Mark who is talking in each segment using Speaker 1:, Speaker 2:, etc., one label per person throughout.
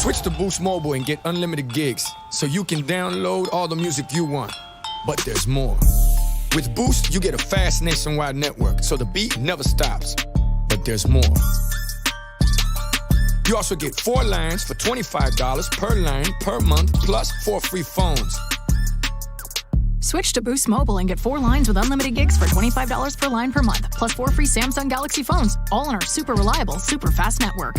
Speaker 1: Switch to Boost Mobile and get unlimited gigs so you can download all the music you want. But there's more. With Boost, you get a fast nationwide network, so the beat never stops. But there's more. You also get 4 lines for $25 per line per month, plus 4 free phones.
Speaker 2: Switch to Boost Mobile and get 4 lines with unlimited gigs for $25 per line per month, plus 4 free Samsung Galaxy phones, all on our super reliable, super fast network.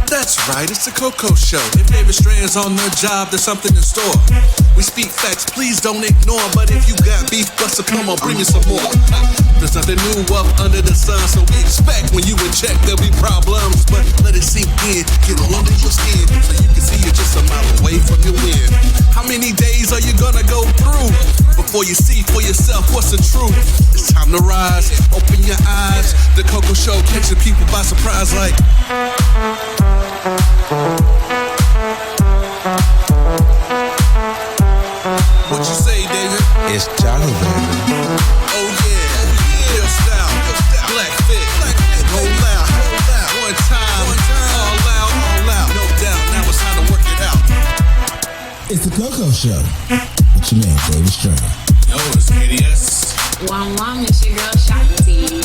Speaker 3: That's right, it's the Coco Show. If David Strand's on the job, there's something in store. We speak facts, please don't ignore. But if you got beef, Buster, come on, bring me some more. There's nothing new up under the sun, so we expect when you in check there'll be problems. But let it sink in, get under your skin, so you can see you're just a mile away from your win. How many days are you gonna go through before you see for yourself what's the truth? It's time to rise, open your eyes. The Coco Show catching people by surprise like... What you say, David?
Speaker 4: It's Jolly, baby.
Speaker 3: Oh yeah, real style, black fit, roll out, one time, all out, no doubt. Now it's time to work it out.
Speaker 4: It's the Coco Show with your man David Strand.
Speaker 3: Yo, it's KDS.
Speaker 5: One, it's your girl Shanti.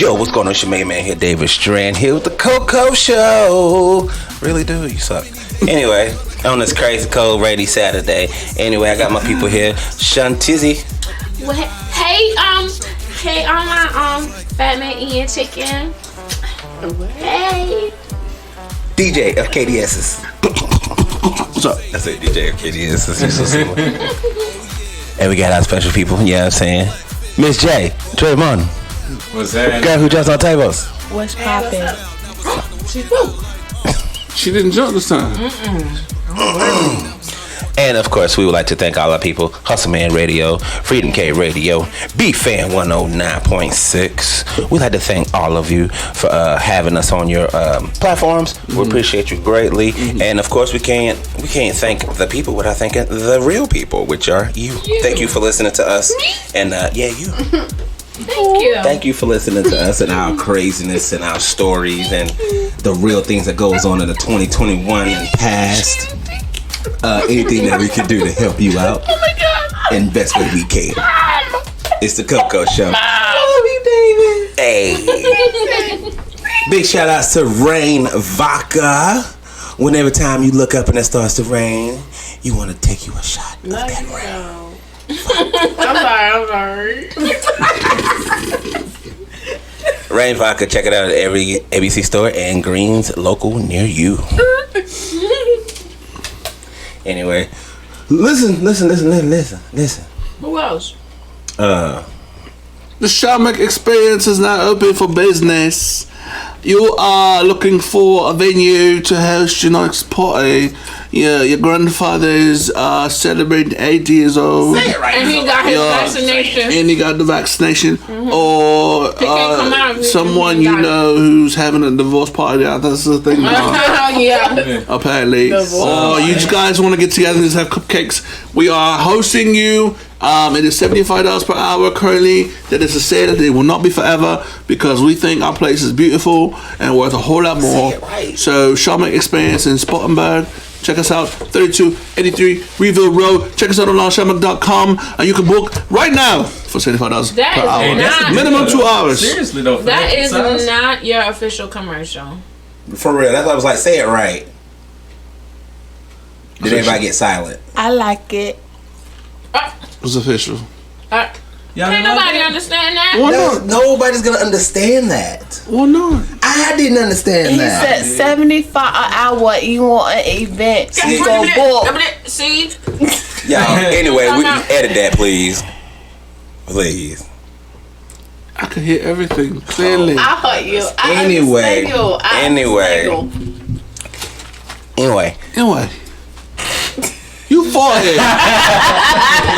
Speaker 6: Yo, what's going on? It's your main man here, David Strand, here with the Coco Show. Really, dude, you suck. Anyway, on this crazy, cold, rainy Saturday. Anyway, I got my people here. Shantizzy.
Speaker 5: Well, hey, on my Fat Man Ian Chicken. Hey.
Speaker 6: DJ of KDS's.
Speaker 3: What's up?
Speaker 6: I said DJ of KDS's. You're so simple. And we got our special people, you know what I'm saying? Miss J, Draymond.
Speaker 7: What's that?
Speaker 6: Girl who jumps on tables.
Speaker 8: What's poppin'?
Speaker 7: She didn't jump this time.
Speaker 6: And of course, we would like to thank all our people: Hustle Man Radio, Freedom K Radio, B-Fan 109.6. We'd like to thank all of you for having us on your platforms. We appreciate you greatly. And of course, we can't thank the people without thanking the real people, which are you. Thank you for listening to us. And you.
Speaker 5: Thank you.
Speaker 6: Thank you for listening to us and our craziness and our stories and the real things that goes on in the 2021 and past. Anything that we can do to help you out in best way we can. It's the Coco Show.
Speaker 8: Love you, David.
Speaker 6: Hey. Big shout outs to Rain Vodka. Whenever time you look up and it starts to rain, you want to take you a shot of that rain.
Speaker 5: I'm sorry.
Speaker 6: Rain Vodka, check it out at every ABC store and Greens local near you. Anyway, listen.
Speaker 5: Who else?
Speaker 3: The Shamak Experience is now open for business. You are looking for a venue to host your next party. Your grandfather's celebrating 80 years old.
Speaker 5: Say it right. And he got his vaccination.
Speaker 3: And he got the vaccination. Or someone you know who's having a divorce party. That's the thing.
Speaker 5: Yeah.
Speaker 3: Apparently. Or you guys want to get together and just have cupcakes. We are hosting you. It is $75 per hour currently. That is to say that it will not be forever because we think our place is beautiful and worth a whole lot more.
Speaker 6: Right.
Speaker 3: So Shaman Experience in Spartanburg. Check us out, 3283 Reeville Road. Check us out on shaman.com and you can book right now for $75 per hour. Minimum 2 hours.
Speaker 7: Seriously though,
Speaker 5: that is not your official commercial.
Speaker 6: For real, that's why I was like, say it right. Did everybody get silent?
Speaker 8: I like it.
Speaker 3: It's official.
Speaker 5: Can't nobody understand that.
Speaker 6: Nobody's gonna understand that.
Speaker 3: Well, no.
Speaker 6: I didn't understand that.
Speaker 8: He said $75 an hour. You want an event? You go book.
Speaker 5: See?
Speaker 6: Y'all. Anyway, we can edit that, please. Please.
Speaker 3: I could hear everything clearly.
Speaker 8: I heard you.
Speaker 6: Anyway.
Speaker 3: You forehead.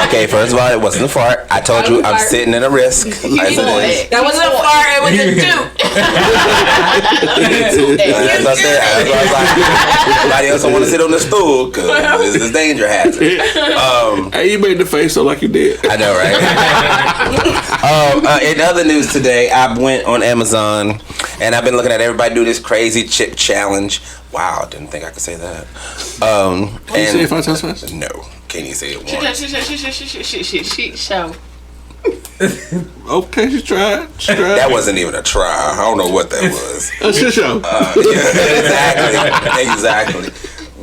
Speaker 6: Okay, first of all, it wasn't a fart. I told you I'm sitting at a risk.
Speaker 5: That wasn't a fart. It was a toot.
Speaker 6: That's what I said. That's why I was like, everybody else don't want to sit on the stool because this is danger hazard.
Speaker 3: Hey, you made the face so like you did.
Speaker 6: I know, right? In other news today, I went on Amazon and I've been looking at everybody do this crazy chip challenge. Wow, didn't think I could say that.
Speaker 3: Can you say it 5 times fast?
Speaker 6: No, can't even say it once.
Speaker 8: Show.
Speaker 3: Okay, she tried.
Speaker 6: That wasn't even a try. I don't know what that was.
Speaker 3: A shit show.
Speaker 6: Exactly.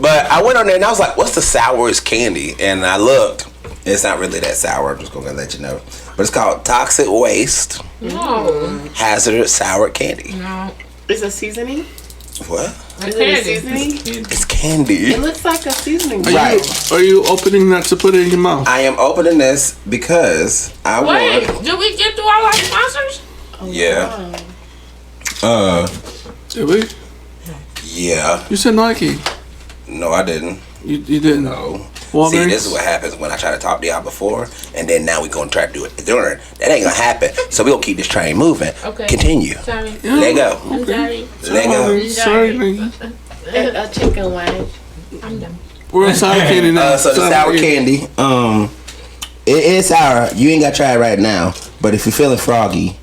Speaker 6: But I went on there and I was like, what's the sourest candy? And I looked. It's not really that sour. I'm just going to let you know. But it's called Toxic Waste.
Speaker 5: No.
Speaker 6: Hazardous Sour Candy.
Speaker 5: No.
Speaker 8: It's a seasoning?
Speaker 6: What?
Speaker 8: Is it a seasoning?
Speaker 6: It's candy.
Speaker 8: It looks like a seasoning.
Speaker 3: Are you opening that to put it in your mouth?
Speaker 6: I am opening this because I
Speaker 5: Wait,
Speaker 6: want.
Speaker 5: did we get through all our sponsors?
Speaker 6: Yeah.
Speaker 3: Did we?
Speaker 6: Yeah.
Speaker 3: You said Nike.
Speaker 6: No, I didn't.
Speaker 3: You didn't?
Speaker 6: No.
Speaker 3: Walgreens?
Speaker 6: See, this is what happens when I try to talk to y'all before, and then now we gonna try to do it during. That ain't gonna happen. So we gonna keep this train moving.
Speaker 5: Okay.
Speaker 6: Continue.
Speaker 5: Sorry.
Speaker 6: Let go.
Speaker 5: I'm sorry.
Speaker 6: Let go.
Speaker 3: Sorry, nigga.
Speaker 8: A chicken wing.
Speaker 5: I'm done.
Speaker 3: We're on sour candy now.
Speaker 6: So the sour candy, it is sour. You ain't gotta try it right now, but if you're feeling froggy,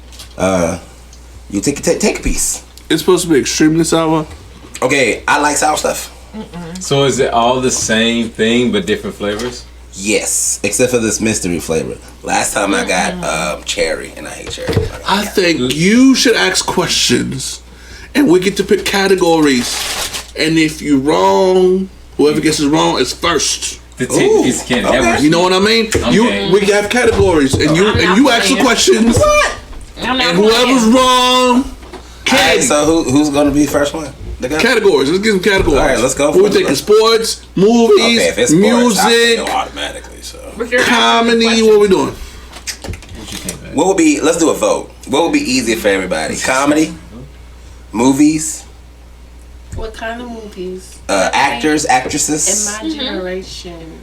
Speaker 6: you take a piece.
Speaker 3: It's supposed to be extremely sour.
Speaker 6: Okay, I like sour stuff.
Speaker 7: So is it all the same thing but different flavors?
Speaker 6: Yes, except for this mystery flavor. Last time I got cherry, and I hate cherry.
Speaker 3: I think you should ask questions, and we get to pick categories. And if you're wrong, whoever gets it wrong is first.
Speaker 7: The piece of candy.
Speaker 6: Okay.
Speaker 3: You know what I mean?
Speaker 7: Okay.
Speaker 3: We have categories, and you ask the questions.
Speaker 6: What?
Speaker 3: And whoever's wrong,
Speaker 6: Alright, so who's gonna be the first one?
Speaker 3: categories. Let's get some categories.
Speaker 6: All right, let's go.
Speaker 3: We're taking sports, movies,
Speaker 6: Okay, if it's sports, I
Speaker 3: music,
Speaker 6: know automatically. So
Speaker 3: comedy. What we doing?
Speaker 6: what would be? Let's do a vote. What would be easier for everybody? Comedy, movies,
Speaker 8: What kind of movies?
Speaker 6: actors, actresses.
Speaker 8: In my generation.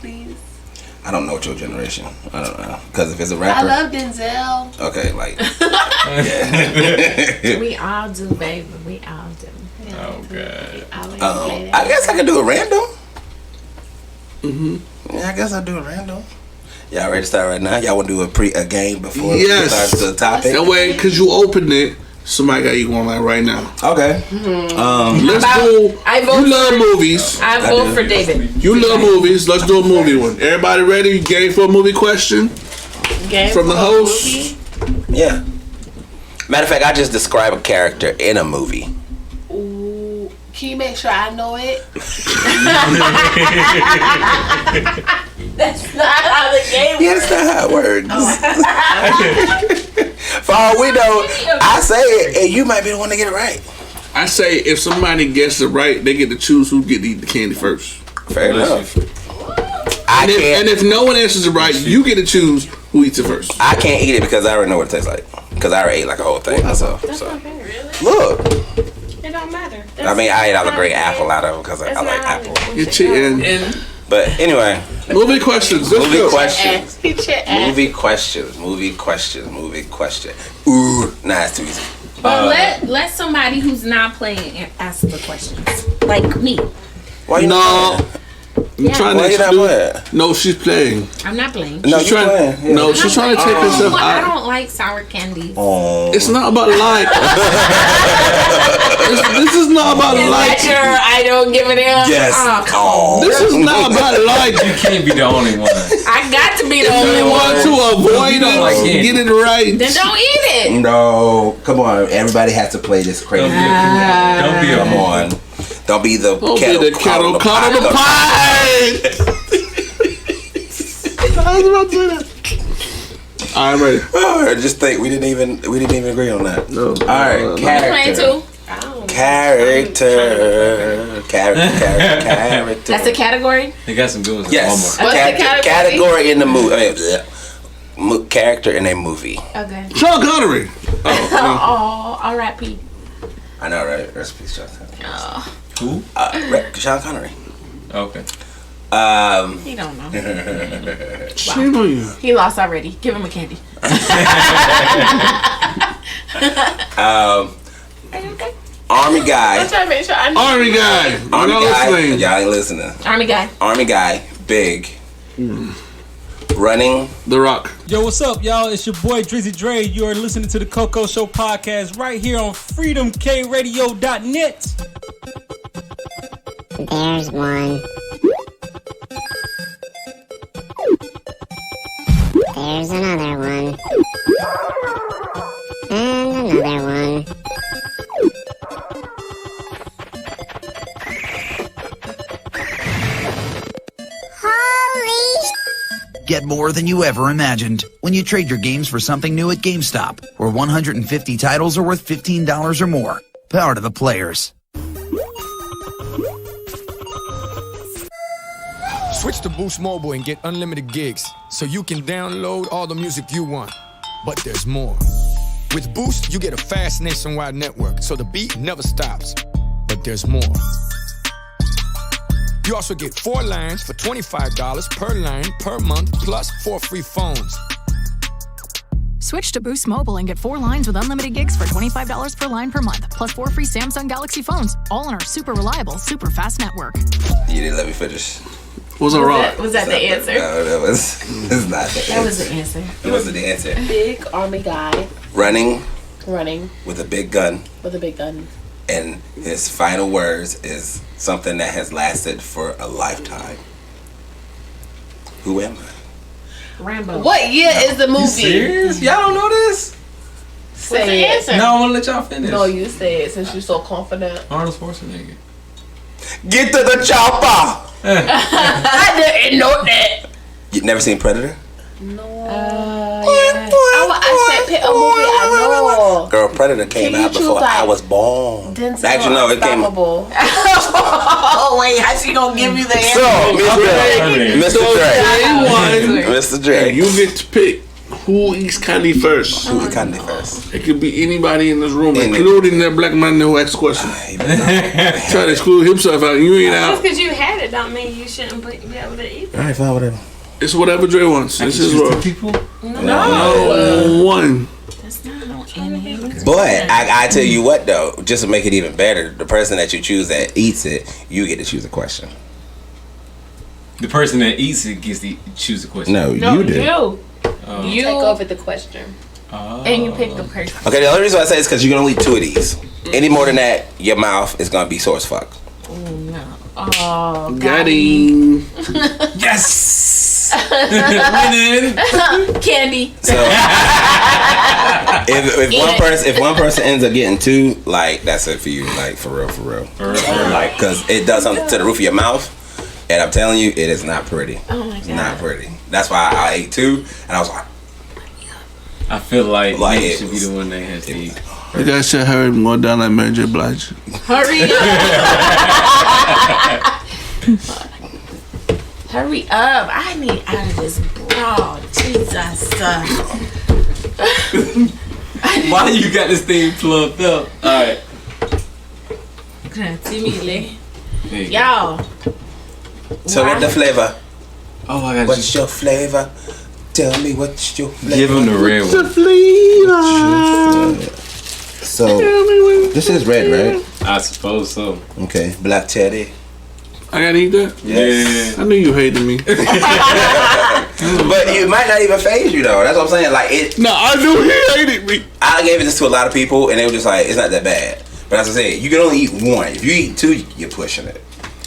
Speaker 8: Please.
Speaker 6: I don't know what your generation. I don't know because if it's a
Speaker 8: I
Speaker 6: rapper.
Speaker 8: love Denzel.
Speaker 6: Okay, like.
Speaker 5: We all do, baby. We all do.
Speaker 7: Okay.
Speaker 6: I guess I could do a random. Yeah, I guess I'll do a random. Y'all ready to start right now? Y'all want to do a game before we
Speaker 3: Yes.
Speaker 6: start to the topic?
Speaker 3: That way, because you opened it, somebody got you going like right now.
Speaker 6: Okay.
Speaker 3: Let's do.
Speaker 5: I vote
Speaker 3: You love
Speaker 5: for-
Speaker 3: movies.
Speaker 5: I vote for David.
Speaker 3: You love movies. Let's do a movie one. Everybody ready? Game for a movie question
Speaker 8: Game
Speaker 3: from the
Speaker 8: for a
Speaker 3: host.
Speaker 8: movie?
Speaker 6: Yeah. Matter of fact, I just describe a character in a movie.
Speaker 8: Ooh, can you make sure I know it? That's not how the game
Speaker 6: Yeah, that's not how it works. For all we know, I say it, and you might be the one to get it right.
Speaker 3: I say if somebody gets it right, they get to choose who get to eat the candy first.
Speaker 6: Fair enough.
Speaker 3: And if no one answers it right, you get to choose who eats it first.
Speaker 6: I can't eat it because I already know what it tastes like. Because I already ate like a whole thing myself. So. Look.
Speaker 8: It don't matter.
Speaker 6: I mean, I ate all the great apple out of it because I like apple.
Speaker 3: You're cheating.
Speaker 6: But anyway.
Speaker 3: Movie questions. Let's
Speaker 6: Movie
Speaker 3: go.
Speaker 6: questions.
Speaker 8: Get your ass.
Speaker 6: Movie questions. Movie questions. Movie question. Ooh, nah, it's too easy.
Speaker 9: But let somebody who's not playing ask the questions. Like me.
Speaker 6: Why you not playing?
Speaker 3: I'm trying
Speaker 6: Why
Speaker 3: to
Speaker 6: you not playing?
Speaker 3: No, she's playing.
Speaker 9: I'm not playing.
Speaker 6: No,
Speaker 3: She's
Speaker 6: you
Speaker 3: trying.
Speaker 6: playing. Yeah.
Speaker 3: No, she's trying to take herself
Speaker 9: I
Speaker 3: out.
Speaker 9: don't like sour candies.
Speaker 6: Oh.
Speaker 3: It's not about like. This is not about like.
Speaker 5: Sure, I don't give it in.
Speaker 6: Yes.
Speaker 5: Oh,
Speaker 3: This is not about like.
Speaker 7: You can't be the only one.
Speaker 5: I got to be the
Speaker 3: If
Speaker 5: only
Speaker 3: you
Speaker 5: one.
Speaker 3: want to avoid
Speaker 7: don't
Speaker 3: it,
Speaker 7: like candy.
Speaker 3: get it right.
Speaker 5: Then don't eat it.
Speaker 6: No, come on. Everybody has to play this crazy.
Speaker 7: Don't be a
Speaker 6: Come on. Don't be the
Speaker 3: Don't
Speaker 6: kettle,
Speaker 3: be the kettle caught on the pie. I was about to say that. All right, ready.
Speaker 6: Oh, just think we didn't even agree on that.
Speaker 3: No.
Speaker 6: All right,
Speaker 5: You playing too?
Speaker 6: Character.
Speaker 5: That's a category?
Speaker 7: They got some good ones.
Speaker 6: Yes.
Speaker 7: Walmart.
Speaker 5: What's the category?
Speaker 6: Category in the movie. Character in a movie.
Speaker 5: Okay.
Speaker 3: Sean Connery.
Speaker 5: Oh, R.I.P.
Speaker 6: I know, right? Rest in peace, Sean Connery.
Speaker 7: Who?
Speaker 6: Sean Connery.
Speaker 7: Okay.
Speaker 5: He don't know.
Speaker 3: Shame on you.
Speaker 5: He lost already. Give him a candy.
Speaker 6: Are you okay? Army guy.
Speaker 5: I'm trying to make sure I know.
Speaker 3: Army guy.
Speaker 6: Army
Speaker 3: Y'all
Speaker 6: guy.
Speaker 3: listening.
Speaker 6: Y'all ain't listening.
Speaker 5: Army guy.
Speaker 6: Army guy. Big. Running.
Speaker 3: The Rock.
Speaker 10: Yo, what's up, y'all? It's your boy Drizzy Dre. You are listening to the Coco Show podcast right here on freedomkradio.net.
Speaker 11: There's one. There's another one. And another one.
Speaker 12: Get more than you ever imagined when you trade your games for something new at GameStop, where 150 titles are worth $15 or more. Power to the players.
Speaker 1: Switch to Boost Mobile and get unlimited gigs, so you can download all the music you want. But there's more. With Boost, you get a fast nationwide network, so the beat never stops. But there's more. You also get 4 lines for $25 per line per month, plus 4 free phones.
Speaker 2: Switch to Boost Mobile and get 4 lines with unlimited gigs for $25 per line per month, plus 4 free Samsung Galaxy phones, all on our super reliable, super fast network.
Speaker 6: You didn't let me finish.
Speaker 3: Was a rock.
Speaker 5: Was that the answer?
Speaker 6: No, that was. It's not the
Speaker 5: That was the answer.
Speaker 6: It wasn't the answer.
Speaker 8: Big army guy
Speaker 6: Running
Speaker 8: running
Speaker 6: with a big gun.
Speaker 8: with a big gun.
Speaker 6: And his final words is something that has lasted for a lifetime. Who am I?
Speaker 5: Rambo.
Speaker 8: What year is the movie?
Speaker 7: You serious? Y'all don't know this?
Speaker 5: What's the
Speaker 8: Say it.
Speaker 5: answer?
Speaker 7: No, I want to let y'all finish.
Speaker 8: No, you say it since you're so confident.
Speaker 7: Arnold Schwarzenegger.
Speaker 6: Get to the chopper!
Speaker 8: I didn't know that.
Speaker 6: You never seen Predator?
Speaker 8: No. I said pick a movie I know.
Speaker 6: Girl, Predator came
Speaker 8: Can you
Speaker 6: out before
Speaker 8: choose, like,
Speaker 6: I was born.
Speaker 8: Denzel
Speaker 6: Actually, no, it came.
Speaker 8: Unstoppable.
Speaker 12: Oh, wait, how's she gonna give you the answer?
Speaker 6: So, Mr. Dre.
Speaker 3: And you get to pick who eats candy first.
Speaker 6: Who eat candy first?
Speaker 3: It could be anybody in this room,
Speaker 6: Any.
Speaker 3: including that black man who asked the question. Try to exclude himself out. You ain't
Speaker 9: Just
Speaker 3: out.
Speaker 9: because you had it don't mean you shouldn't be able to eat it.
Speaker 6: Alright, fine, whatever.
Speaker 3: It's whatever Dre wants. This is
Speaker 7: Choose
Speaker 3: raw.
Speaker 7: people?
Speaker 3: No one.
Speaker 9: That's not no enemy.
Speaker 6: But I tell you what though, just to make it even better, the person that you choose that eats it, you get to choose a question.
Speaker 7: The person that eats it gets to choose a question.
Speaker 6: No,
Speaker 5: No,
Speaker 6: you do.
Speaker 5: you.
Speaker 8: You take over the question.
Speaker 5: And you pick the person.
Speaker 6: Okay, the only reason I say is because you can only eat 2 of these. Any more than that, your mouth is gonna be sore as fuck.
Speaker 5: Oh,
Speaker 3: Got him.
Speaker 7: Yes! Winning!
Speaker 5: candy.
Speaker 6: So if one person ends up getting 2, like that's it for you, like for real. Like, because it does something to the roof of your mouth, and I'm telling you, it is not pretty.
Speaker 5: Oh my god.
Speaker 6: Not pretty. That's why I ate 2, and I was like,
Speaker 7: I feel like
Speaker 6: Like
Speaker 7: you
Speaker 6: it
Speaker 7: should be
Speaker 6: was-
Speaker 7: the one that has to eat.
Speaker 3: You guys should hurry and go down like Mary J. Blige.
Speaker 5: Hurry up. Hurry up. I need out of this brawl. Jesus.
Speaker 7: Why you got this thing plugged up? Alright.
Speaker 5: Timidly. Y'all.
Speaker 6: so what the flavor?
Speaker 7: Oh, I got
Speaker 6: What's your flavor? Tell me what's your flavor.
Speaker 7: Give him the red one.
Speaker 6: So this is red, right?
Speaker 7: I suppose so.
Speaker 6: Okay, black cherry.
Speaker 3: I gotta eat that?
Speaker 7: Yeah.
Speaker 3: I knew you hated me.
Speaker 6: But it might not even phase you though. That's what I'm saying. Like it.
Speaker 3: No, I knew he hated me.
Speaker 6: I gave this to a lot of people, and they were just like, "It's not that bad." But as I said, you can only eat 1. If you eat 2, you're pushing it.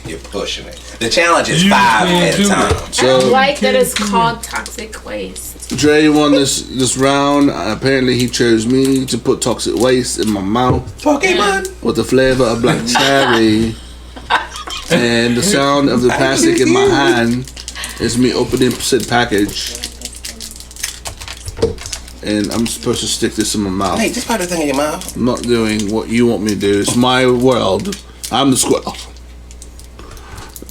Speaker 6: You're pushing it. The challenge is 5 at a time.
Speaker 5: I don't like that it's called toxic waste.
Speaker 3: Dre won this round. Apparently, he chose me to put toxic waste in my mouth
Speaker 6: Pokemon.
Speaker 3: with the flavor of black cherry. And the sound of the plastic in my hand is me opening said package. And I'm supposed to stick this in my mouth.
Speaker 6: Hey, just put the thing in your mouth.
Speaker 3: I'm not doing what you want me to do. It's my world. I'm the squirrel.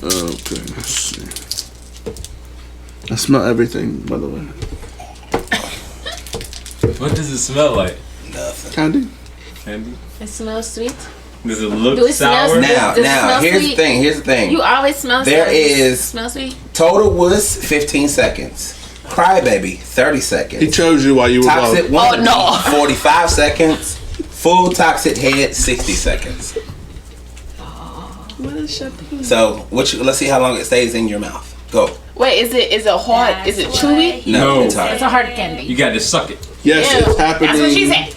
Speaker 3: Okay, let's see. I smell everything, by the way.
Speaker 7: What does it smell like?
Speaker 6: Nothing.
Speaker 3: Candy?
Speaker 7: Candy?
Speaker 5: It smells sweet.
Speaker 7: Does it look
Speaker 9: Do it smell
Speaker 7: sour?
Speaker 9: sweet? Does it smell
Speaker 6: Here's
Speaker 9: sweet?
Speaker 6: the thing. Here's the thing.
Speaker 9: You always smell
Speaker 6: There
Speaker 9: sweet.
Speaker 6: is
Speaker 9: Smell sweet?
Speaker 6: total wuss 15 seconds. Crybaby 30 seconds.
Speaker 3: He chose you while you were
Speaker 6: Toxic
Speaker 3: gone.
Speaker 6: wannabe 45 seconds. Full toxic head 60 seconds.
Speaker 8: What is your thing?
Speaker 6: So let's see how long it stays in your mouth. Go.
Speaker 8: Wait, is it hard? Is it chewy?
Speaker 6: No, it's hard.
Speaker 9: It's a hard candy.
Speaker 7: You got to suck it.
Speaker 3: Yes,
Speaker 8: Ew.
Speaker 3: it's happening.
Speaker 9: That's what she said.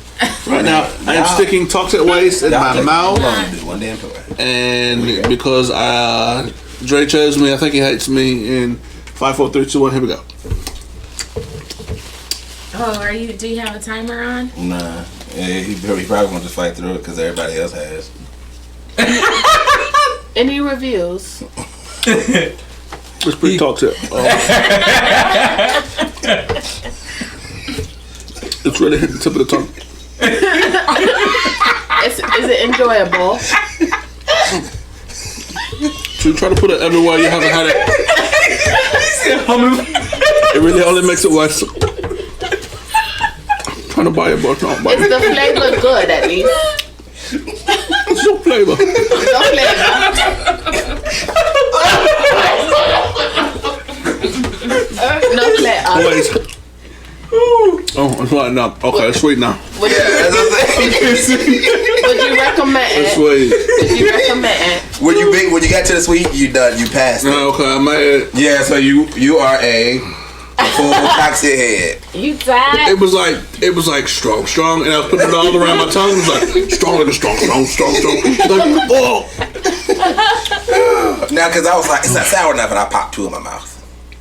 Speaker 3: Right now, I am sticking toxic waste in my mouth.
Speaker 6: One damn toy.
Speaker 3: And because Dre chose me, I think he hates me in 5, 4, 3, 2, 1. Here we go.
Speaker 9: Oh, do you have a timer on?
Speaker 6: Nah. Yeah, he probably gonna just fight through it because everybody else has.
Speaker 8: Any reviews?
Speaker 3: It's pretty toxic. It's really hitting the tip of the tongue.
Speaker 8: Is it enjoyable?
Speaker 3: So you try to put it everywhere you haven't had it. It really only makes it worse. I'm trying to buy it, but not buy
Speaker 8: Is
Speaker 3: it.
Speaker 8: the flavor good at least?
Speaker 3: It's no flavor.
Speaker 8: No flavor. No flavor.
Speaker 3: Wait. Oh, it's lighting up. Okay, it's sweet now.
Speaker 8: Would you recommend
Speaker 3: It's
Speaker 8: it?
Speaker 3: sweet.
Speaker 8: Would you recommend it?
Speaker 6: When you got to the sweet, you done. You passed it.
Speaker 3: Okay, I made it.
Speaker 6: Yeah, so you are a full toxic head.
Speaker 9: You died.
Speaker 3: It was like strong, and I was putting it all around my tongue. It was like strong. Like, oh.
Speaker 6: Now, because I was like, it's not sour enough, and I popped 2 in my mouth.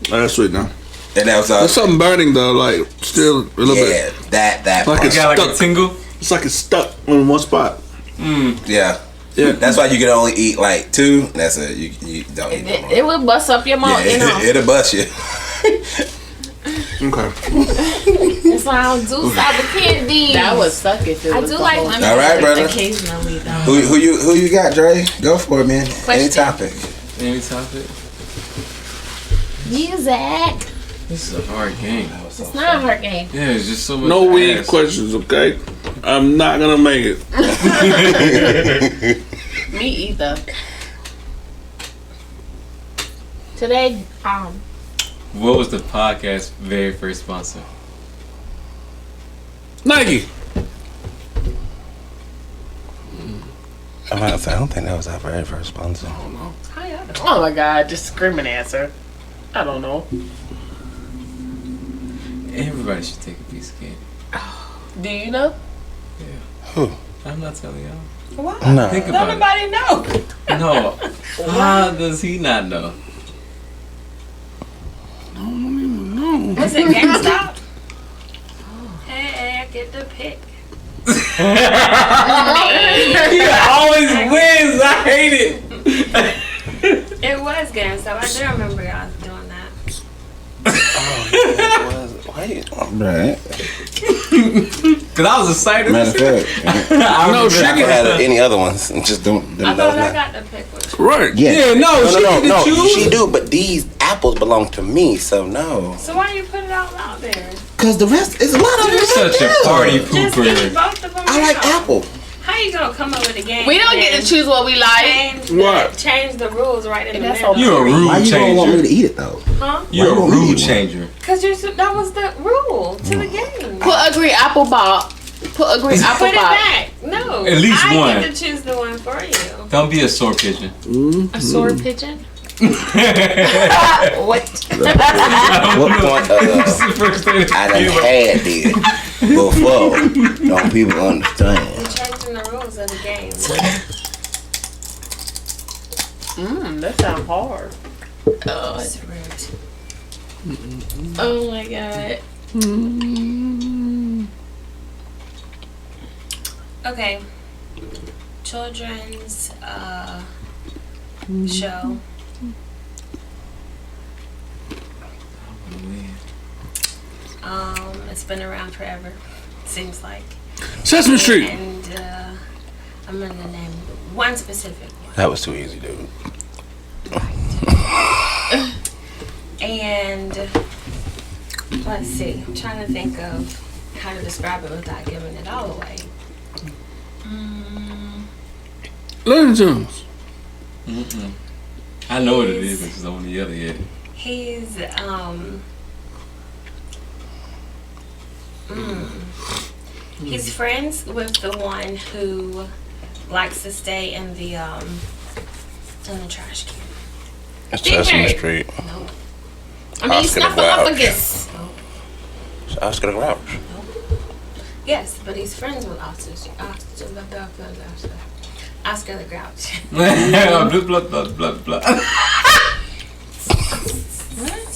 Speaker 3: That's sweet now.
Speaker 6: And that was
Speaker 3: There's something burning though, like still a little bit.
Speaker 6: Yeah, that
Speaker 3: Like
Speaker 6: part.
Speaker 3: it's
Speaker 7: Got
Speaker 3: stuck.
Speaker 7: like a tingle.
Speaker 3: It's like it's stuck in one spot.
Speaker 6: Yeah.
Speaker 3: Yeah.
Speaker 6: That's why you can only eat like 2. That's it. You don't eat no more.
Speaker 8: It would bust up your mouth,
Speaker 6: Yeah,
Speaker 8: you know.
Speaker 6: it'll bust you.
Speaker 3: Okay.
Speaker 9: That's why I don't do sour candy.
Speaker 8: That would suck if it
Speaker 9: I
Speaker 8: was
Speaker 9: do
Speaker 8: the
Speaker 9: like
Speaker 8: whole-
Speaker 9: lemon
Speaker 6: All right, brother.
Speaker 9: occasionally though.
Speaker 6: Who you got, Dre? Go for it, man. Any topic.
Speaker 7: Any topic?
Speaker 9: Music.
Speaker 7: This is a hard game.
Speaker 9: It's not a hard game.
Speaker 7: Yeah, it's just so much.
Speaker 3: No weed
Speaker 7: ass.
Speaker 3: questions, okay? I'm not gonna make it.
Speaker 8: Me either.
Speaker 9: Today,
Speaker 7: What was the podcast's very first sponsor?
Speaker 3: Nike.
Speaker 6: I don't think that was our very first sponsor.
Speaker 8: Oh my god, just screaming answer. I don't know.
Speaker 7: Everybody should take a piece of candy.
Speaker 8: Do you know?
Speaker 6: Who?
Speaker 7: I'm not telling y'all.
Speaker 8: Why?
Speaker 6: No.
Speaker 7: Think about
Speaker 8: Nobody know.
Speaker 7: it. No. How does he not know?
Speaker 9: was it GameStop? Hey, I get the pick.
Speaker 7: He always wins. I hate it.
Speaker 9: It was GameStop. I do remember y'all doing that.
Speaker 6: Right.
Speaker 7: Cause I was excited.
Speaker 6: Matter of fact,
Speaker 7: No,
Speaker 6: she could have any other ones. And just don't.
Speaker 9: I thought I got the pick.
Speaker 3: Right.
Speaker 7: Yeah, no, she get to choose.
Speaker 6: She do, but these apples belong to me, so no.
Speaker 9: So why you put it all out there?
Speaker 6: Cause the rest is a lot of them.
Speaker 7: You're such a party
Speaker 9: Just eat
Speaker 7: pooper.
Speaker 9: both of them.
Speaker 6: I like
Speaker 9: out.
Speaker 6: apple.
Speaker 9: How you gonna come up with a game?
Speaker 8: We don't get to choose what we like.
Speaker 9: Change the rules right in the
Speaker 8: That's
Speaker 9: middle.
Speaker 7: You're a
Speaker 6: Why
Speaker 7: rude
Speaker 6: you don't want me to
Speaker 7: changer.
Speaker 6: eat it though?
Speaker 9: Huh?
Speaker 7: You're a
Speaker 6: Why you want me to
Speaker 7: rude
Speaker 6: eat one?
Speaker 7: changer.
Speaker 9: Cause that was the rule to the game.
Speaker 8: Put a green apple ball. Put a green apple
Speaker 9: Put it
Speaker 8: ball.
Speaker 9: back. No.
Speaker 7: At least
Speaker 9: I
Speaker 7: one.
Speaker 9: get to choose the one for you.
Speaker 7: Don't be a sore pigeon.
Speaker 9: A sword pigeon?
Speaker 8: What?
Speaker 6: What point
Speaker 7: This is the first thing
Speaker 6: I done had this before? Don't people understand?
Speaker 9: We're changing the rules of the game.
Speaker 8: That sounds hard.
Speaker 9: Oh, it's rude. Oh my god. Okay. Children's show. It's been around forever. Seems like.
Speaker 3: Sesame Street.
Speaker 9: And I'm gonna name one specific one.
Speaker 6: That was too easy, dude.
Speaker 9: And let's see. I'm trying to think of how to describe it without giving it all away.
Speaker 3: Looney Tunes.
Speaker 7: I know what it is because I'm on the other end.
Speaker 13: He's he's friends with the one who likes to stay in the trash can.
Speaker 6: It's Sesame Street.
Speaker 13: No.
Speaker 9: I mean, Snuffleupagus.
Speaker 6: It's Oscar the Grouch.
Speaker 13: Yes, but he's friends with Oscar the Grouch.
Speaker 7: Blah, blah, blah, blah, blah.
Speaker 13: What?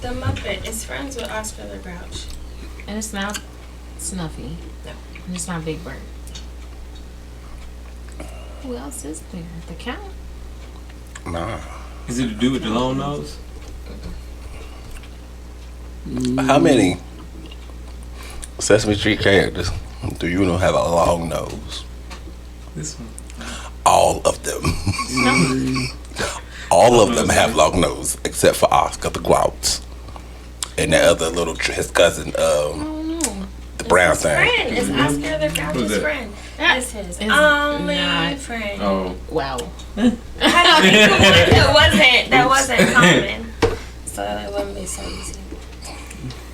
Speaker 13: The Muppet is friends with Oscar the Grouch.
Speaker 9: And it's not Snuffy.
Speaker 13: No.
Speaker 9: And it's not Big Bird. Who else is there? The Count?
Speaker 6: Nah.
Speaker 7: Is it to do with the long nose?
Speaker 6: How many Sesame Street characters do you know have a long nose?
Speaker 7: This one.
Speaker 6: All of them. All of them have long nose except for Oscar the Grouch and that other little his cousin, the brown thing.
Speaker 13: Friend. It's Oscar the Grouch's friend. That's his only friend.
Speaker 7: Oh.
Speaker 9: Wow.
Speaker 13: That wasn't common. So that wouldn't be so easy.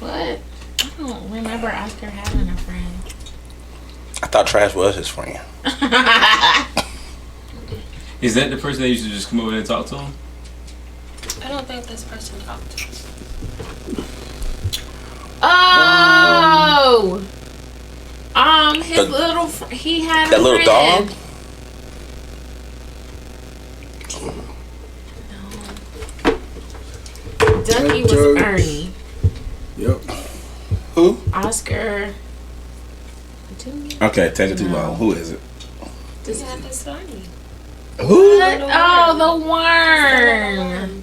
Speaker 9: What? I don't remember Oscar having a friend.
Speaker 6: I thought Trash was his friend.
Speaker 7: Is that the person that used to just come over and talk to him?
Speaker 13: I don't think this person talked to him.
Speaker 9: Oh! His little he had
Speaker 6: that
Speaker 9: a
Speaker 6: little
Speaker 9: friend.
Speaker 6: dog.
Speaker 9: Ducky was Ernie.
Speaker 3: Yep.
Speaker 6: Who?
Speaker 9: Oscar.
Speaker 6: Okay, take it too long. Who is it?
Speaker 13: This is Ernie.
Speaker 6: Who?
Speaker 9: Oh, the worm.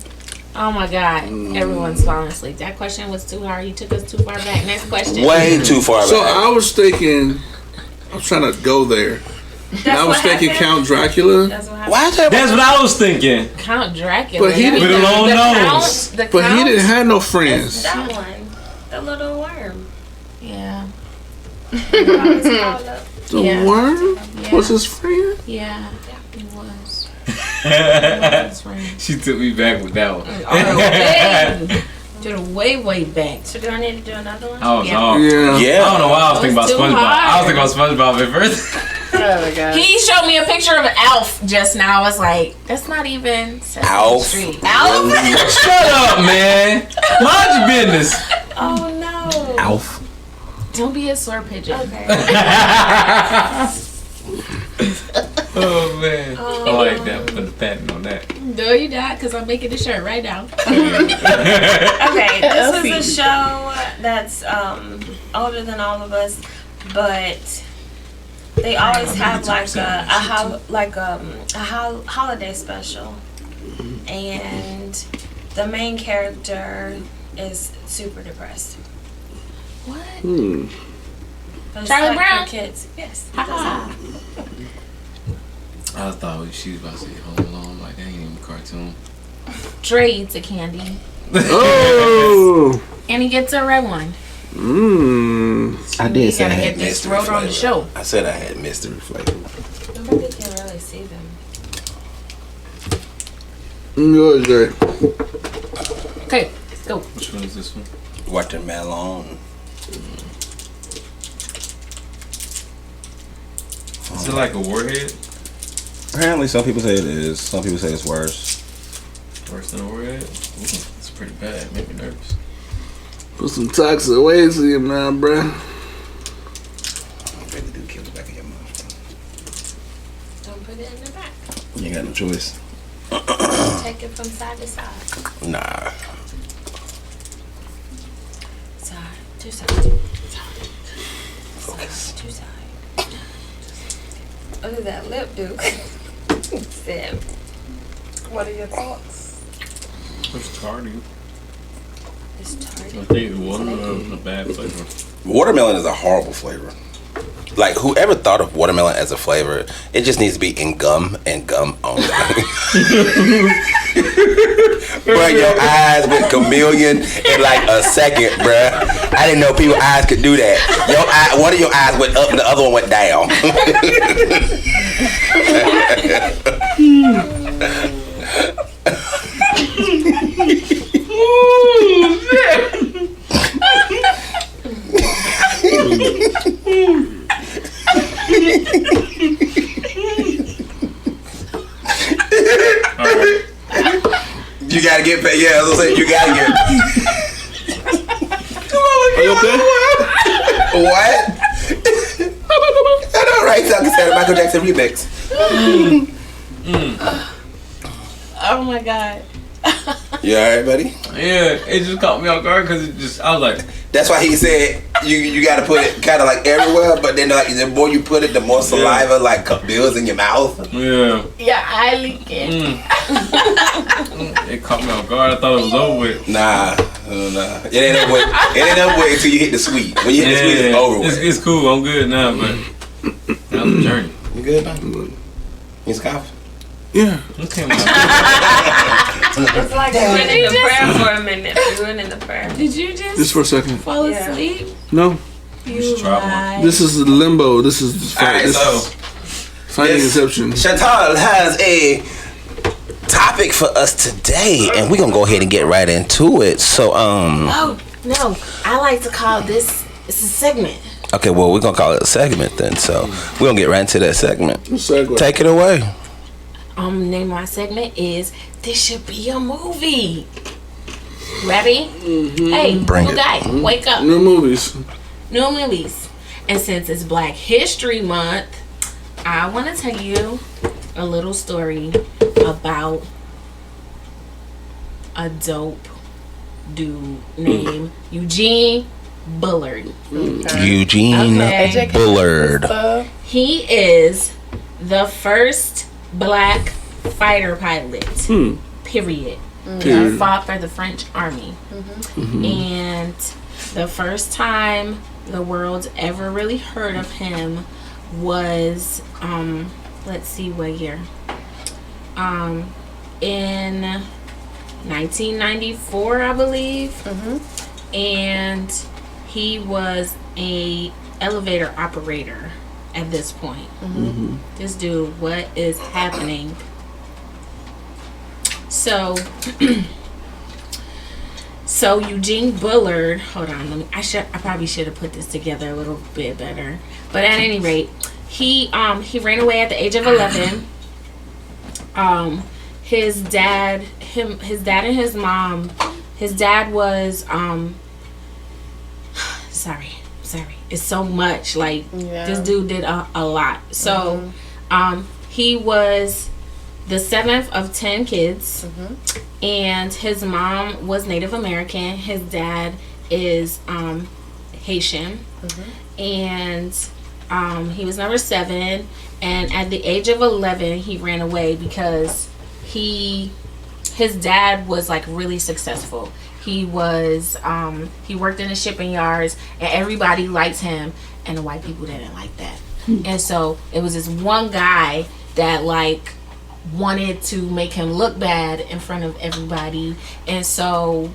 Speaker 9: Oh my God. Everyone's falling asleep. That question was too hard. You took us too far back. Next question.
Speaker 6: Way too far back.
Speaker 3: So I was thinking, I was trying to go there. And I was thinking Count Dracula.
Speaker 13: That's what
Speaker 6: Why is that?
Speaker 7: That's what I was thinking.
Speaker 9: Count Dracula.
Speaker 3: But he
Speaker 7: With a long nose.
Speaker 3: But he didn't have no friends.
Speaker 13: That one. The little worm.
Speaker 9: Yeah.
Speaker 3: The worm was his friend?
Speaker 9: Yeah. He was.
Speaker 7: She took me back with that one.
Speaker 9: Way back.
Speaker 13: So do I need to do another one?
Speaker 7: I was
Speaker 9: Yeah.
Speaker 7: off.
Speaker 3: Yeah.
Speaker 7: I don't know why I was thinking about
Speaker 9: Too
Speaker 7: SpongeBob.
Speaker 9: hard.
Speaker 7: I was thinking about SpongeBob at first.
Speaker 13: Oh my God.
Speaker 9: He showed me a picture of Alf just now. I was like, that's not even Sesame
Speaker 6: Alf.
Speaker 9: Street.
Speaker 13: Alf?
Speaker 7: Shut up, man. Mind your business.
Speaker 13: Oh no.
Speaker 6: Alf.
Speaker 9: Don't be a sore pigeon.
Speaker 13: Okay.
Speaker 7: Oh man. I like that. Put the patent on that.
Speaker 9: No, you not, because I'm making the shirt right now.
Speaker 13: Okay, this is a show that's older than all of us, but they always have like a holiday special, and the main character is super depressed.
Speaker 9: What?
Speaker 13: It's
Speaker 9: Charlie
Speaker 13: like
Speaker 9: Brown?
Speaker 13: for kids. Yes.
Speaker 7: I thought she was about to say Home Alone. Like, that ain't even a cartoon.
Speaker 9: Dre eats a candy.
Speaker 3: Oh.
Speaker 9: And he gets a red one.
Speaker 6: I did say I
Speaker 9: gotta
Speaker 6: had
Speaker 9: get this
Speaker 6: mystery
Speaker 9: road on the
Speaker 6: flavor.
Speaker 9: show.
Speaker 6: I said I had mystery flavor.
Speaker 13: Nobody can really see them.
Speaker 3: Yours, Dre.
Speaker 9: Okay, let's go.
Speaker 7: Which one is this one?
Speaker 6: Watermelon.
Speaker 7: Is it like a warhead?
Speaker 6: Apparently, some people say it is. Some people say it's worse.
Speaker 7: Worse than a warhead? Ooh, it's pretty bad. Make me nervous.
Speaker 3: Put some toxic waste in your mouth, bruh.
Speaker 6: Really do kill the back of your mouth.
Speaker 13: Don't put it in the back.
Speaker 6: You ain't got no choice.
Speaker 13: Take it from side to side.
Speaker 6: Nah.
Speaker 13: Side to side. Side to side. What does that lip do? Sam. What are your thoughts?
Speaker 7: It's tardy.
Speaker 13: It's tardy.
Speaker 7: I think the watermelon is a bad flavor.
Speaker 6: Watermelon is a horrible flavor. Like, whoever thought of watermelon as a flavor, it just needs to be in gum and gum only. Bro, your eyes went chameleon in like a second, bruh. I didn't know people's eyes could do that. Your eye, one of your eyes went up and the other one went down. You gotta get paid. Yeah, as I said, you gotta get. Are you okay? What? I know, right? So I can say the Michael Jackson remix.
Speaker 9: Oh my god.
Speaker 6: You alright, buddy?
Speaker 7: Yeah, it just caught me off guard because I was like.
Speaker 6: That's why he said you gotta put it kind of like everywhere, but then like the more you put it, the more saliva like builds in your mouth.
Speaker 7: Yeah.
Speaker 9: Yeah, eye leaking.
Speaker 7: It caught me off guard. I thought it was over with.
Speaker 6: Nah. It ain't over with. It ain't over with until you hit the sweet. When you hit the sweet, it's over with.
Speaker 7: It's cool. I'm good now, but that was a journey.
Speaker 6: You good, man? He's coughing.
Speaker 7: Yeah. Okay, man.
Speaker 13: It's like we went in the prayer for a minute. We went in the prayer.
Speaker 9: Did you
Speaker 14: Just for a second.
Speaker 9: fall asleep?
Speaker 14: No.
Speaker 9: You lied.
Speaker 14: This is limbo. This is
Speaker 6: Alright, so
Speaker 14: finding Inception.
Speaker 6: Chantal has a topic for us today, and we're gonna go ahead and get right into it. So
Speaker 9: Oh no, I like to call this. It's a segment.
Speaker 6: okay, well we're gonna call it a segment then. So we're gonna get right into that segment. Take it away.
Speaker 9: Name my segment is This Should Be a Movie. Ready? Mm-hmm. Hey,
Speaker 6: Bring
Speaker 9: new
Speaker 6: it.
Speaker 9: guy, wake up.
Speaker 14: New movies.
Speaker 9: New movies. And since it's Black History Month, I want to tell you a little story about a dope dude named Eugene Bullard.
Speaker 6: Eugene Bullard.
Speaker 9: He is the first black fighter pilot. Period. That fought for the French army. And the first time the world ever really heard of him was let's see what year. In 1994, I believe. And he was a elevator operator at this point. This dude, what is happening? So so Eugene Bullard, hold on, I probably should have put this together a little bit better. But at any rate, he ran away at the age of 11. His dad and his mom, his dad was sorry. It's so much. Like this dude did a lot. So he was the 7th of 10 kids, and his mom was Native American. His dad is Haitian, and he was number 7. And at the age of 11, he ran away because his dad was like really successful. He was he worked in the shipping yards, and everybody liked him, and the white people didn't like that. And so it was this one guy that like wanted to make him look bad in front of everybody, and so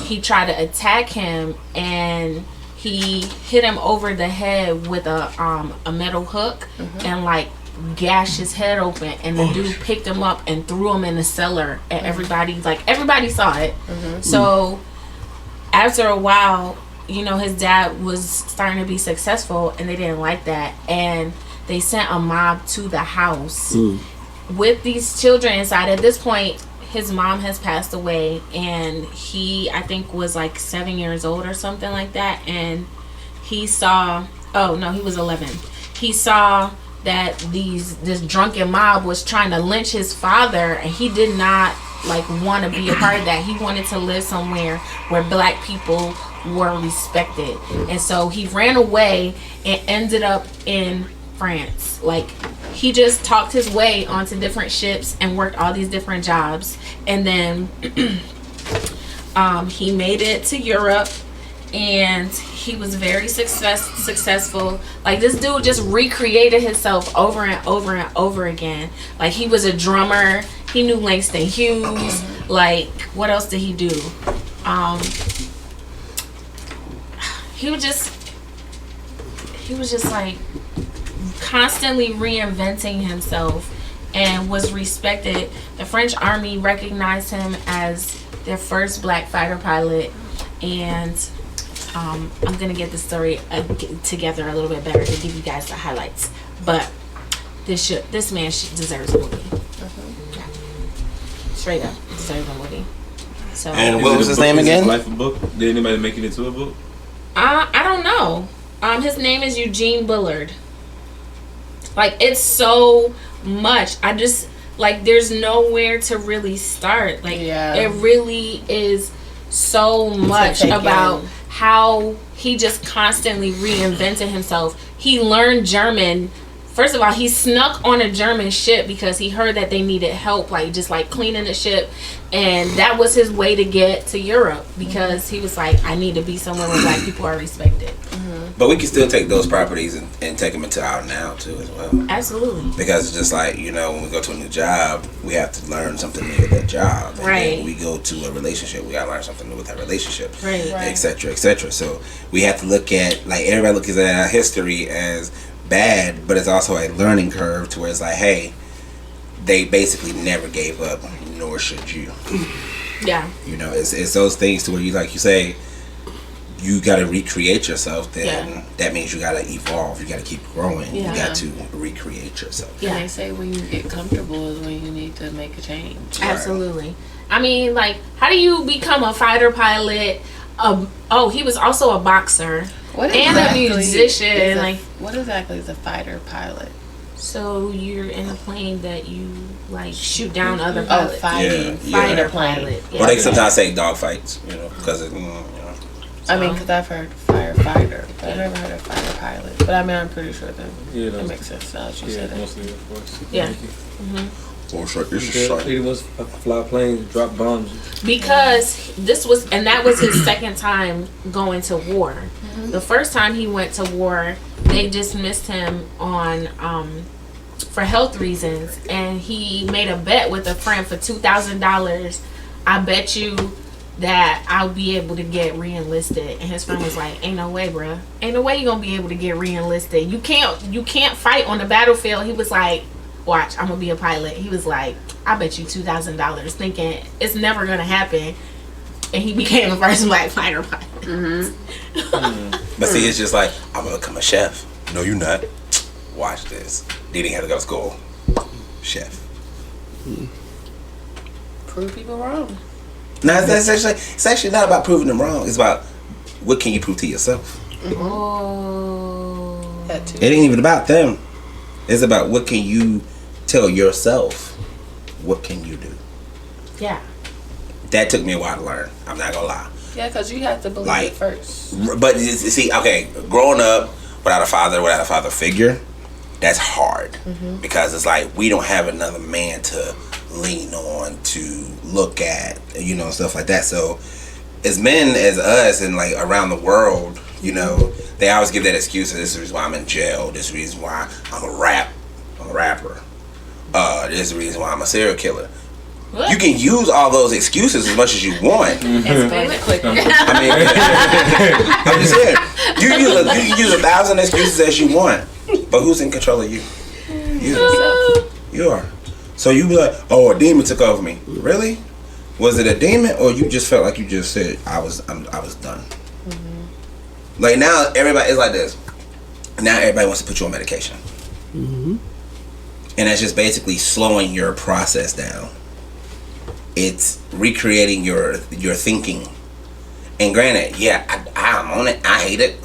Speaker 9: he tried to attack him, and he hit him over the head with a metal hook and like gashed his head open, and the dude picked him up and threw him in the cellar, and everybody saw it. So after a while, you know, his dad was starting to be successful, and they didn't like that, and they sent a mob to the house with these children inside. At this point, his mom has passed away, and he, I think, was like 7 years old or something like that. And he saw, oh no, he was 11. He saw that this drunken mob was trying to lynch his father, and he did not like want to be a part of that. He wanted to live somewhere where black people were respected, and so he ran away and ended up in France. Like, he just talked his way onto different ships and worked all these different jobs, and then he made it to Europe, and he was very successful. Like, this dude just recreated himself over and over and over again. Like, he was a drummer, He knew Langston Hughes. Like, what else did he do? He was just like constantly reinventing himself and was respected. The French army recognized him as their first black fighter pilot, and I'm gonna get the story together a little bit better to give you guys the highlights. But this man deserves a movie. Yeah. Straight up, deserves a movie. So.
Speaker 6: And what was his name again?
Speaker 10: Life a book? Did anybody make it into a book?
Speaker 9: I don't know. His name is Eugene Bullard. Like, it's so much. I just, like, there's nowhere to really start. Like, it really is so much about how he just constantly reinvented himself. He learned German. First of all, he snuck on a German ship because he heard that they needed help, like, just, like, cleaning the ship. And that was his way to get to Europe, because he was like, I need to be somewhere where black people are respected.
Speaker 6: But we can still take those properties and take them into our now too as well.
Speaker 9: Absolutely.
Speaker 6: Because it's just like, you know, when we go to a new job, we have to learn something new with that job. And
Speaker 9: right.
Speaker 6: then we go to a relationship, we gotta learn something new with that relationship.
Speaker 9: Right.
Speaker 6: Et cetera, et cetera. So we have to look at, like, everybody looks at our history as bad, but it's also a learning curve to where it's like, hey, they basically never gave up, nor should you.
Speaker 9: Yeah.
Speaker 6: You know, it's those things to where you, like you say, you got to recreate yourself. Then that means you got to evolve. You got to keep growing. You got to recreate yourself.
Speaker 8: Yeah. And they say when you get comfortable is when you need to make a change.
Speaker 9: Absolutely. Right. I mean, like, how do you become a fighter pilot? He was also a boxer and a musician.
Speaker 8: What exactly is a fighter pilot?
Speaker 9: So you're in a plane that you, like, shoot down other pilots.
Speaker 6: Fighter
Speaker 9: pilot. Yeah.
Speaker 6: Or they sometimes say dog fights, you know, because it,
Speaker 8: I mean, because I've heard firefighter, but I've never heard of fighter pilot. But I mean, I'm pretty sure that makes sense now that you said it.
Speaker 10: Mostly, of course.
Speaker 9: Yeah.
Speaker 10: He was fly planes, drop bombs.
Speaker 9: Because that was his second time going to war. Mm-hmm. The first time he went to war, they dismissed him on for health reasons, and he made a bet with a friend for $2,000. I bet you that I'll be able to get re-enlisted. And his friend was like, ain't no way, bruh. Ain't no way you're gonna be able to get re-enlisted. You can't fight on the battlefield. He was like, watch, I'm gonna be a pilot. He was like, I bet you $2,000, thinking it's never gonna happen. And he became the first black fighter pilot.
Speaker 6: Mm-hmm. But see, it's just like, I'm gonna become a chef. No, you're not. Watch this. Then he had to go to school. Chef.
Speaker 8: Prove people wrong.
Speaker 6: No, it's actually not about proving them wrong. It's about what can you prove to yourself.
Speaker 9: Oh,
Speaker 8: that too.
Speaker 6: It ain't even about them. It's about what can you tell yourself. What can you do?
Speaker 9: Yeah.
Speaker 6: That took me a while to learn. I'm not gonna lie.
Speaker 8: Yeah, because you have to believe it first.
Speaker 6: But you see, okay, growing up without a father figure, that's hard. Mm-hmm. Because it's like we don't have another man to lean on, to look at, you know, stuff like that. So as men, as us, and like around the world, you know, they always give that excuse. This is the reason why I'm in jail. This is the reason why I'm a rapper. This is the reason why I'm a serial killer. What? You can use all those excuses as much as you want. I mean, I'm just saying, you can use 1,000 excuses as you want, but who's in control of you? You are. So you be like, oh, a demon took over me. Really? Was it a demon, or you just felt like you just said I was done? Mm-hmm. Like now, everybody is like this. Now everybody wants to put you on medication, and that's just basically slowing your process down. It's recreating your thinking. And granted, I'm on it. I hate it.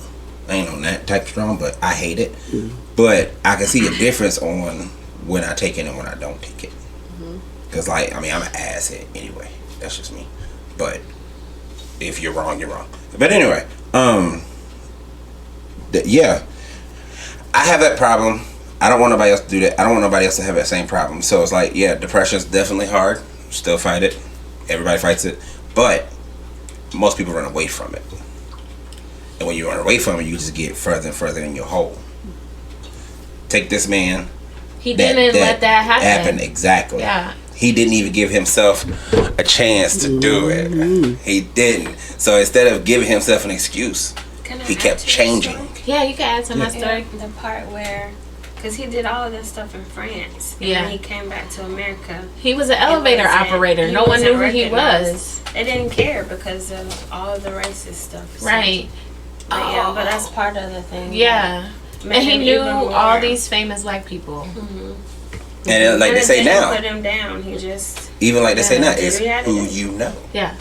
Speaker 6: I ain't on that type strong, but I hate it. Mm-hmm. But I can see a difference on when I take it and when I don't take it. Because, like, I mean, I'm an asshead anyway. That's just me. But if you're wrong, you're wrong. But anyway, I have that problem. I don't want nobody else to do that. I don't want nobody else to have that same problem. So it's like, depression's definitely hard. Still fight it. Everybody fights it. But most people run away from it. And when you run away from it, you just get further and further in your hole. Take this man.
Speaker 9: He didn't let that happen.
Speaker 6: Exactly.
Speaker 9: Yeah.
Speaker 6: he didn't even give himself a chance to do it. He didn't. So instead of giving himself an excuse, he kept changing.
Speaker 9: Yeah, you can add to my story.
Speaker 13: The part where, because he did all of this stuff in France. And
Speaker 9: Yeah.
Speaker 13: when he came back to America.
Speaker 9: He was an elevator operator. No one knew who he was.
Speaker 13: They didn't care because of all of the racist stuff. So.
Speaker 9: Right.
Speaker 13: But yeah, but that's part of the thing.
Speaker 9: Yeah.
Speaker 13: Made
Speaker 9: And he
Speaker 13: him
Speaker 9: knew
Speaker 13: even more.
Speaker 9: all these famous black people.
Speaker 6: And like they say now,
Speaker 13: put him down. He just
Speaker 6: even like they say now, it's who you know.
Speaker 9: Yeah.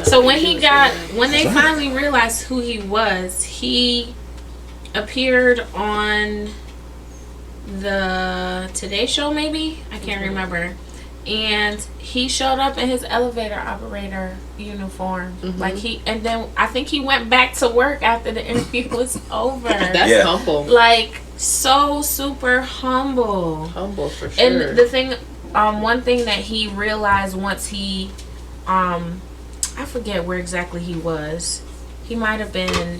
Speaker 9: So when they finally realized who he was, he appeared on the Today Show, maybe? I can't remember. And he showed up in his elevator operator uniform. And then I think he went back to work after the interview was over.
Speaker 8: That's humble.
Speaker 9: Like, so super humble.
Speaker 8: Humble for sure.
Speaker 9: And the thing, one thing that he realized once he, I forget where exactly he was. He might have been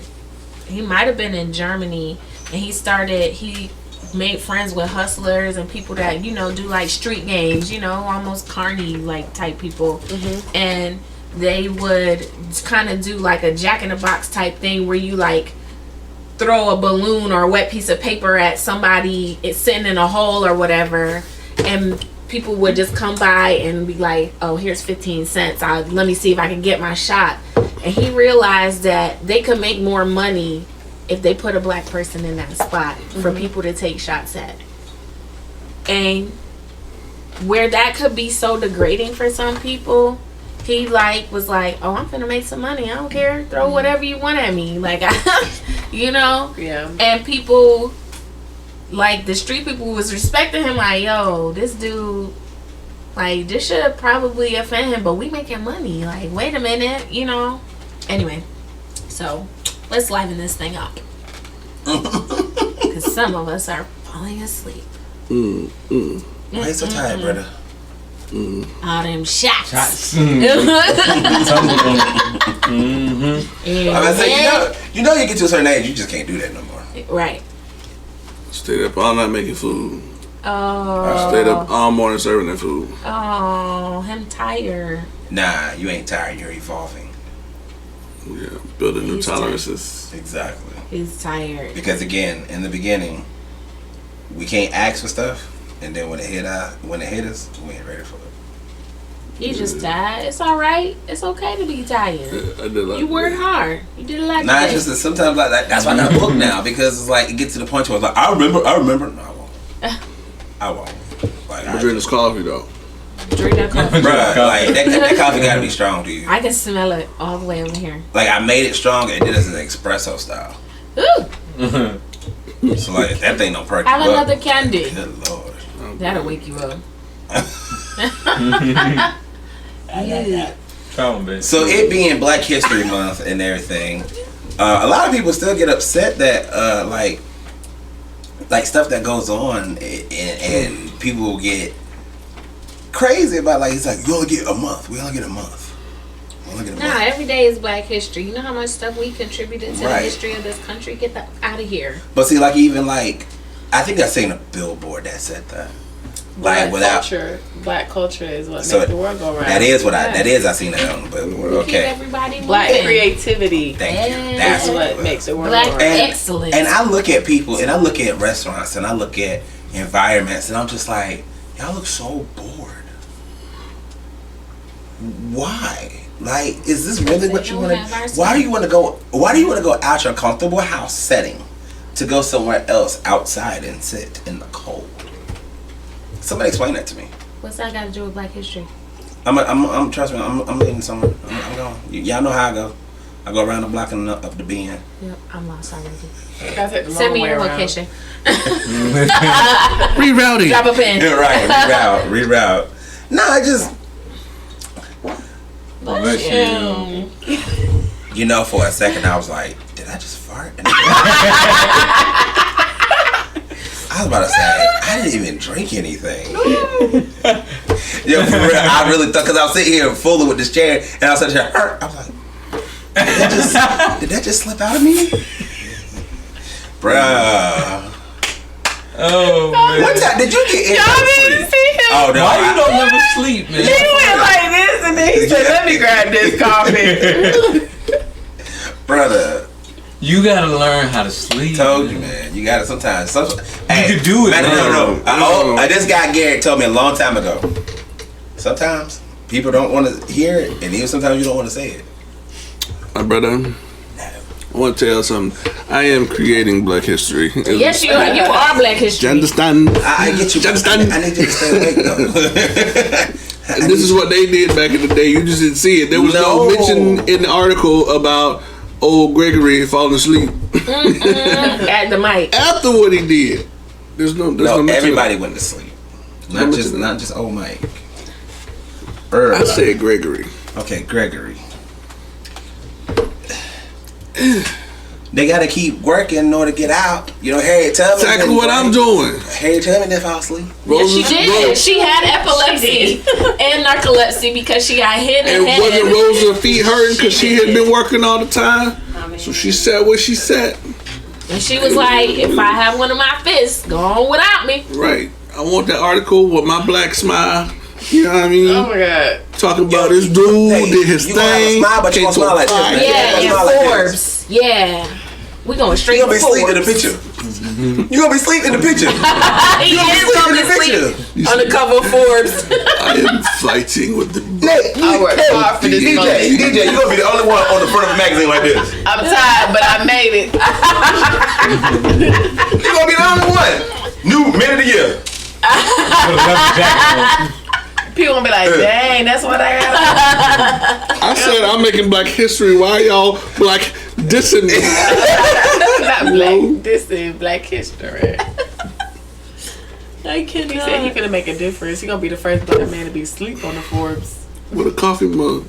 Speaker 9: in Germany, and he made friends with hustlers and people that, you know, do like street games, you know, almost carny like type people. And they would kind of do like a Jack in the Box type thing where you like throw a balloon or a wet piece of paper at somebody, it's sitting in a hole or whatever, and people would just come by and be like, oh, here's 15 cents, let me see if I can get my shot. And he realized that they could make more money if they put a black person in that spot for people to take shots at. And where that could be so degrading for some people, he was like, oh, I'm finna make some money, I don't care, throw whatever you want at me, like, you know. And people, like the street people, was respecting him, like, yo, this dude, like, this should probably offend him, but we making money, like, wait a minute, you know. Anyway, so let's liven this thing up, because some of us are falling asleep.
Speaker 6: Why you so tired, brother?
Speaker 9: All them shots.
Speaker 6: I was say, you know, you get to a certain age, you just can't do that no more.
Speaker 9: Right.
Speaker 14: Stayed up all night making food.
Speaker 9: Oh.
Speaker 14: Stayed up all morning serving that food.
Speaker 9: Oh, him tired.
Speaker 6: Nah, you ain't tired. You're evolving.
Speaker 14: Yeah, building new tolerances.
Speaker 6: Exactly.
Speaker 9: He's tired.
Speaker 6: Because again, in the beginning, we can't ask for stuff, and then when it hit us, we ain't ready for it.
Speaker 9: You just tired. It's all right. It's okay to be tired.
Speaker 14: Yeah, I did like
Speaker 9: you worked hard. You did a lot.
Speaker 6: Not just that sometimes like that. That's why I got booked now, because it's like it gets to the point where it's like I remember. No, I won't. I won't. Like,
Speaker 14: I'm drink this coffee though.
Speaker 9: Drink that coffee.
Speaker 6: Bruh, like that coffee gotta be strong to you.
Speaker 9: I can smell it all the way over here.
Speaker 6: Like I made it strong and did it as an espresso style.
Speaker 9: Ooh.
Speaker 6: So like that thing don't perk you
Speaker 9: Have
Speaker 6: up.
Speaker 9: another candy.
Speaker 6: Good lord.
Speaker 9: That'll wake you up.
Speaker 6: So it being Black History Month and everything, a lot of people still get upset that like stuff that goes on and people get crazy about, like, it's like you only get a month. We only get a month.
Speaker 9: Nah, every day is Black History. You know how much stuff we contributed to the history of this country? Get that out of here.
Speaker 6: But see, like, even like, I think I seen a billboard that said that. Like,
Speaker 8: Black culture is what makes the world go round.
Speaker 6: That is what I seen that on the billboard. Okay.
Speaker 9: Keep everybody
Speaker 8: Black
Speaker 9: moving.
Speaker 8: creativity.
Speaker 6: Thank you. That's
Speaker 8: what makes the world
Speaker 9: Black
Speaker 8: go round.
Speaker 9: excellence.
Speaker 6: And I look at people, and I look at restaurants, and I look at environments, and I'm just like, y'all look so bored. Why? Like, is this really what you want to? Why do you want to go? Why do you want to go out your comfortable house setting to go somewhere else outside and sit in the cold? Somebody explain that to me.
Speaker 9: What's that got to do with Black History?
Speaker 6: I'm trust me. I'm leaving somewhere. I'm going. Y'all know how I go. I go around the block and up the bend.
Speaker 9: Yep, I'm lost already.
Speaker 8: Send
Speaker 9: me your location.
Speaker 14: Rerouting.
Speaker 9: Drop a pin.
Speaker 6: Right. Reroute. No, I just. You know, for a second I was like, did I just fart? I was about to say, I didn't even drink anything. Yo, for real, I really thought, because I was sitting here fooling with this chair, and I was sitting here, I was like, did that just slip out of me? Bruh.
Speaker 7: Oh man.
Speaker 6: What time did you get in?
Speaker 8: Y'all didn't see him.
Speaker 6: Oh no.
Speaker 7: Why you don't never sleep, man?
Speaker 8: He went like this and then he said, "Let me grab this coffee."
Speaker 6: Brother.
Speaker 7: You gotta learn how to sleep.
Speaker 6: Told you, man. You gotta sometimes. You
Speaker 7: could do it.
Speaker 6: No. This guy Gary told me a long time ago. Sometimes people don't want to hear it, and even sometimes you don't want to say it.
Speaker 14: My brother, I want to tell you something. I am creating Black history.
Speaker 9: Yes, you are. You are Black history.
Speaker 14: You understand?
Speaker 6: I get you.
Speaker 14: You understand?
Speaker 6: I need you to stay awake though.
Speaker 14: And this is what they did back in the day. You just didn't see it. There was no mention in the article about old Gregory falling asleep
Speaker 9: at the mic
Speaker 14: after what he did. There's no
Speaker 6: everybody went to sleep. Not just old Mike.
Speaker 14: I said Gregory.
Speaker 6: Okay, Gregory. They gotta keep working in order to get out. You know, Harriet Tubman.
Speaker 14: Exactly what I'm doing.
Speaker 6: Harriet Tubman didn't fall asleep.
Speaker 9: Yes, she did. She had epilepsy and narcolepsy because she got hit in the head.
Speaker 14: And wasn't Rosa's feet hurting because she had been working all the time? So she sat where she sat.
Speaker 9: And she was like, if I have one of my fists, go on without me.
Speaker 14: Right. I want that article with my black smile. You know what I mean?
Speaker 8: Oh my God.
Speaker 14: Talking about this dude did his thing.
Speaker 6: You gonna have a smile, but you gonna smile like this.
Speaker 9: Yeah, Forbes. Yeah. We going straight to Forbes.
Speaker 6: You gonna be asleep in the picture. You gonna be asleep in the picture.
Speaker 9: He is gonna be asleep on the cover of Forbes.
Speaker 14: I am fighting with the
Speaker 8: I worked hard for this moment.
Speaker 6: DJ, you gonna be the only one on the front of a magazine like this.
Speaker 8: I'm tired, but I made it.
Speaker 6: You gonna be the only one. New man of the year.
Speaker 8: People gonna be like, dang, that's what I got.
Speaker 14: I said I'm making Black history. Why y'all Black dissing me?
Speaker 8: Not Black, this is Black history.
Speaker 9: I cannot.
Speaker 8: He said he finna make a difference. He gonna be the first black man to be asleep on the Forbes.
Speaker 14: With a coffee mug.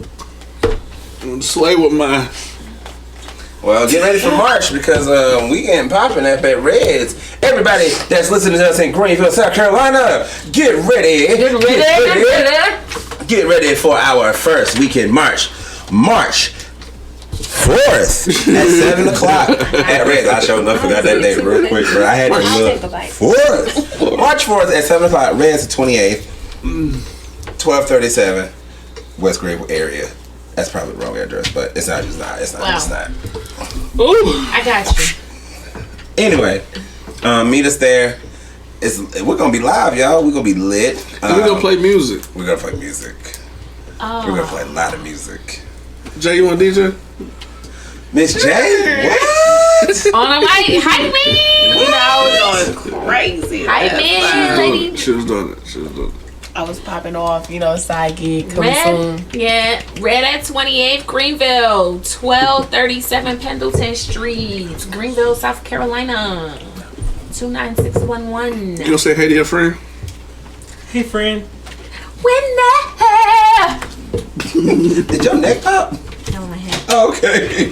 Speaker 14: I'm gonna sway with mine.
Speaker 6: Well, get ready for March because we getting popping up at Reds. Everybody that's listening to us in Greenville, South Carolina, get ready. Get ready for our first weekend March 4th at 7 o'clock at Reds. I sure enough forgot that date real quick, bro. I had to look. 4th. March 4th at 7 o'clock, Reds 28th, 1237 West Greenville area. That's probably the wrong address, but it's not. It's not. It's not.
Speaker 9: Ooh, I got you.
Speaker 6: Anyway, meet us there. We're gonna be live, y'all. We're gonna be lit.
Speaker 14: And we're gonna play music.
Speaker 6: We're gonna play music.
Speaker 9: Oh.
Speaker 6: We're gonna play a lot of music.
Speaker 14: Jay, you want to DJ?
Speaker 6: Miss J? What?
Speaker 9: On the mic, hype me.
Speaker 8: You know, I was going crazy.
Speaker 9: Hype me, lady.
Speaker 14: She was doing it.
Speaker 8: I was popping off, side gig coming soon.
Speaker 9: Yeah, Red at 28th, Greenville, 1237 Pendleton Street, Greenville, South Carolina, 29611.
Speaker 14: You gonna say hey to your friend?
Speaker 10: Hey, friend.
Speaker 9: When the hell?
Speaker 6: Did your neck pop?
Speaker 9: No, my head.
Speaker 6: Oh, okay.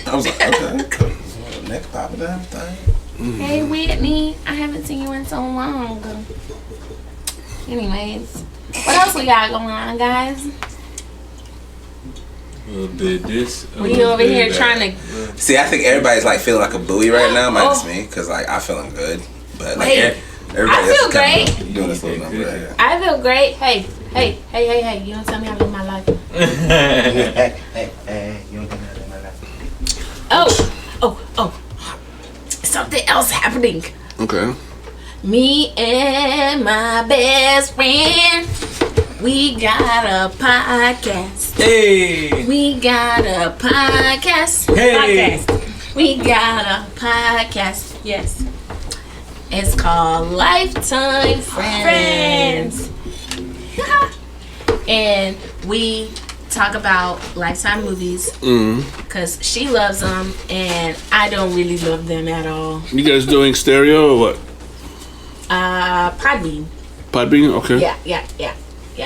Speaker 6: I was like, okay. Neck popping and everything.
Speaker 9: Hey, Whitney. I haven't seen you in so long. Anyways, what else we got going on, guys?
Speaker 7: A little bit this.
Speaker 9: We over here trying to.
Speaker 6: See, I think everybody's like feeling like a buoy right now, minus me, because like I'm feeling good. But like everybody
Speaker 9: I feel great.
Speaker 6: Doing this little number right here.
Speaker 9: I feel great. Hey. You don't tell me how to live my life.
Speaker 6: Hey, you don't tell me how to live my life.
Speaker 9: Oh. Something else happening.
Speaker 14: Okay.
Speaker 9: Me and my best friend, we got a podcast.
Speaker 10: Hey.
Speaker 9: We got a podcast.
Speaker 10: Hey.
Speaker 9: We got a podcast. Yes. It's called Lifetime Friends. And we talk about Lifetime movies because she loves them and I don't really love them at all.
Speaker 14: You guys doing stereo or what?
Speaker 9: Podbean.
Speaker 14: Podbean? Okay.
Speaker 9: Yeah.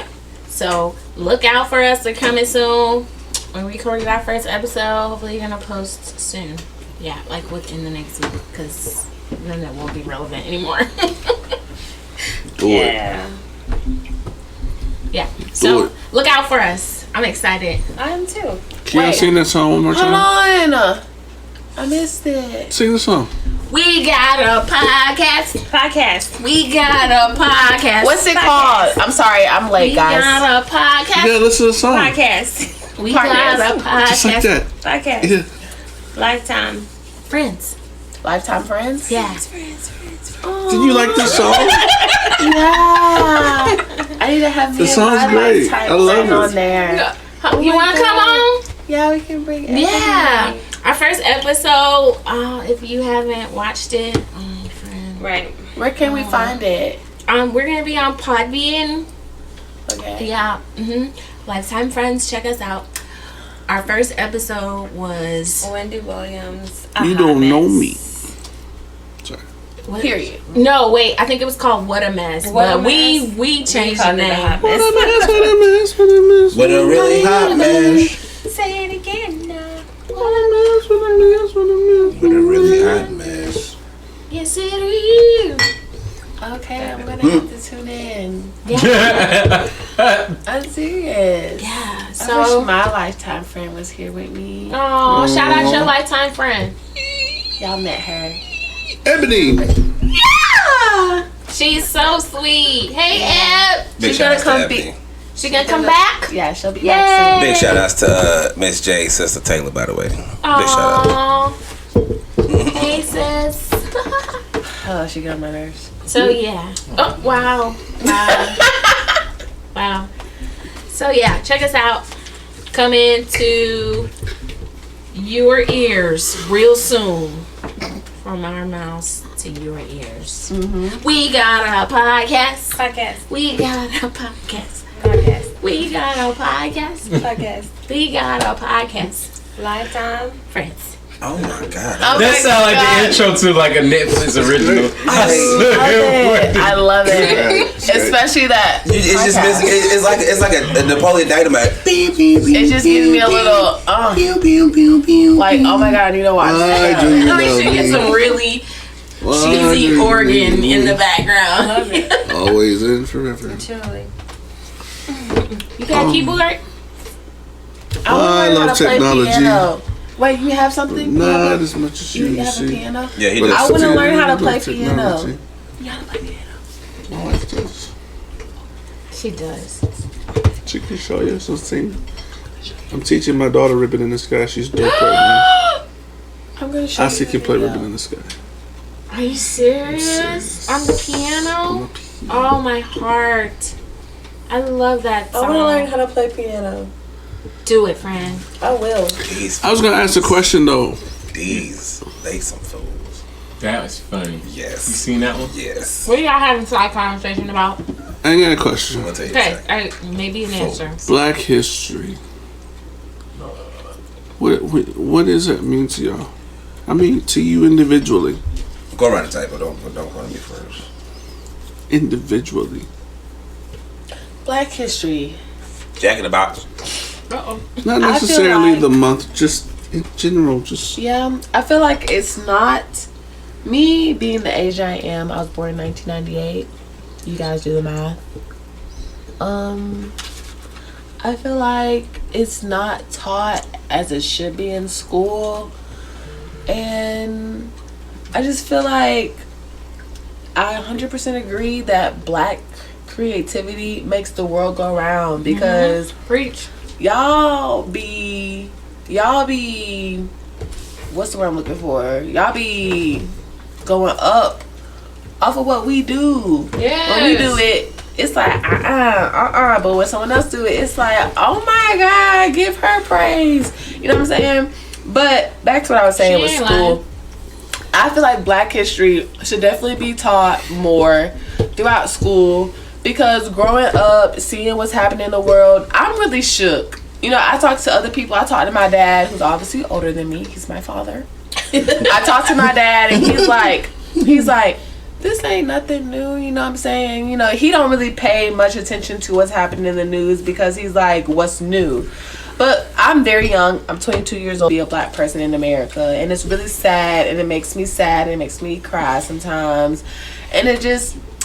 Speaker 9: So look out for us. They're coming soon. We recorded our first episode. Hopefully you're gonna post soon. Yeah, like within the next week, because then that won't be relevant anymore.
Speaker 14: Do it.
Speaker 9: Yeah. So look out for us. I'm excited.
Speaker 8: I am too.
Speaker 14: Can you sing that song one more time?
Speaker 8: Hold on. I missed it.
Speaker 14: Sing the song.
Speaker 9: We got a podcast. We got a podcast.
Speaker 8: What's it called? I'm sorry, I'm late, guys.
Speaker 9: We got a podcast.
Speaker 14: You gotta listen to the song.
Speaker 13: Podcast.
Speaker 9: We got a podcast.
Speaker 14: Just like that.
Speaker 13: Podcast.
Speaker 14: Yeah.
Speaker 13: Lifetime.
Speaker 9: Friends.
Speaker 8: Lifetime friends?
Speaker 9: Yeah.
Speaker 14: Did you like this song?
Speaker 8: Yeah. I need to have
Speaker 14: The song's great. I love it.
Speaker 8: On there.
Speaker 9: You want to come on?
Speaker 8: Yeah, we can bring it.
Speaker 9: Yeah. Our first episode, if you haven't watched it,
Speaker 13: right.
Speaker 8: Where can we find it?
Speaker 9: We're going to be on Podbean.
Speaker 8: Okay.
Speaker 9: Yeah. Lifetime Friends, check us out. Our first episode was
Speaker 13: Wendy Williams.
Speaker 14: You don't know me. Sorry.
Speaker 9: What?
Speaker 8: Period.
Speaker 9: No, wait. I think it was called What a Mess. But we changed the name.
Speaker 14: What a mess.
Speaker 6: What a really hot mess.
Speaker 13: Say it again now.
Speaker 14: What a mess.
Speaker 6: What a really hot mess.
Speaker 9: Yes, it is.
Speaker 8: Okay, I'm gonna have to tune in.
Speaker 9: Yeah.
Speaker 8: I'm serious.
Speaker 9: Yeah.
Speaker 8: I
Speaker 9: So
Speaker 8: wish my lifetime friend was here with me.
Speaker 9: oh, shout out your lifetime friend.
Speaker 8: Y'all met her.
Speaker 14: Ebony.
Speaker 9: Yeah. She's so sweet. Hey, Eb.
Speaker 6: Big
Speaker 8: She's
Speaker 6: shout
Speaker 8: gonna
Speaker 6: outs to
Speaker 8: come
Speaker 6: Ebony.
Speaker 9: She gonna come back?
Speaker 8: Yeah, she'll be
Speaker 9: Yay.
Speaker 8: back
Speaker 6: Big shout outs to Miss J, Sister Taylor, by the way. Big shout out.
Speaker 9: Aww. Hey, sis.
Speaker 8: soon. Oh, she got on my nerves.
Speaker 9: So yeah. Oh wow. Wow. So yeah, check us out. Come into your ears real soon. From our mouths to your ears. We got a podcast. We got a podcast. We got a podcast. We got a podcast.
Speaker 13: Lifetime
Speaker 9: Friends.
Speaker 6: Oh my God.
Speaker 7: That sounds like the intro to like a Netflix original.
Speaker 8: I love it. Especially that.
Speaker 6: It's just missing. It's like a Napoleon Dynamite.
Speaker 8: It just gives me a little like, oh my God, I need to watch that.
Speaker 9: We should get some really cheesy organ in the background.
Speaker 13: Love it.
Speaker 14: Always in forever.
Speaker 13: Truly.
Speaker 9: You got a keyboard?
Speaker 14: I love technology.
Speaker 8: Wait, you have something?
Speaker 14: Not as much as you
Speaker 8: have a
Speaker 14: see.
Speaker 8: piano?
Speaker 6: Yeah, he
Speaker 14: But
Speaker 6: does.
Speaker 8: I want to
Speaker 14: still
Speaker 8: learn how to
Speaker 14: love
Speaker 8: play piano.
Speaker 14: technology.
Speaker 8: You know how to play piano?
Speaker 14: My wife does.
Speaker 9: She does.
Speaker 14: She can show you something. I'm teaching my daughter Ribbon in the Sky. She's dope right now.
Speaker 8: I'm going to show you.
Speaker 14: I can play Ribbon in the Sky.
Speaker 9: Are you serious? On the piano? Oh, my heart. I love that song.
Speaker 8: I want to learn how to play piano.
Speaker 9: Do it, friend.
Speaker 8: I will.
Speaker 14: I was going to ask a question, though.
Speaker 6: They some fools.
Speaker 7: That was funny.
Speaker 6: Yes.
Speaker 7: You seen that one?
Speaker 6: Yes.
Speaker 9: What are y'all having side conversation about?
Speaker 14: I ain't got a question.
Speaker 9: Okay, maybe an answer.
Speaker 14: Black history. What does that mean to y'all? I mean, to you individually.
Speaker 6: Go around the table. Don't go to me first.
Speaker 14: Individually.
Speaker 8: Black history.
Speaker 6: Jack in the Box.
Speaker 14: Not necessarily the month, just in general.
Speaker 8: Yeah, I feel like it's not me being the age I am. I was born in 1998. You guys do the math. I feel like it's not taught as it should be in school, and I just feel like I 100% agree that Black creativity makes the world go round, because
Speaker 9: preach.
Speaker 8: Y'all be what's the word I'm looking for? Y'all be going up off of what we do.
Speaker 9: Yes.
Speaker 8: When we do it, it's like but when someone else do it, it's like, oh my God, give her praise. You know what I'm saying? But back to what I was saying with school. I feel like Black history should definitely be taught more throughout school, because growing up, seeing what's happening in the world, I'm really shook. You know, I talk to other people. I talk to my dad, who's obviously older than me. He's my father. I talk to my dad, and he's like, this ain't nothing new. You know what I'm saying? You know, he don't really pay much attention to what's happening in the news, because he's like, what's new? But I'm very young. I'm 22 years old to be a Black person in America. And it's really sad, and it makes me sad, and it makes me cry sometimes. And it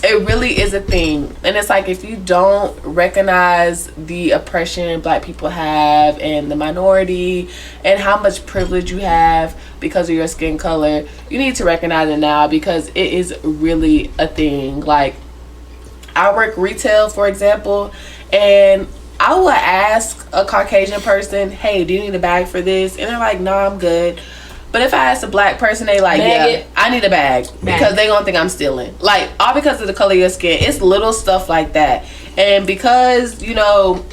Speaker 8: It really is a thing. And it's like, if you don't recognize the oppression Black people have and the minority and how much privilege you have because of your skin color, you need to recognize it now, because it is really a thing. Like, I work retail, for example, and I would ask a Caucasian person, hey, do you need a bag for this? And they're like, no, I'm good. But if I ask a Black person, they like, yeah, I need a bag, because they gonna think I'm stealing. Like, all because of the color of your skin. It's little stuff like that. And because, you know,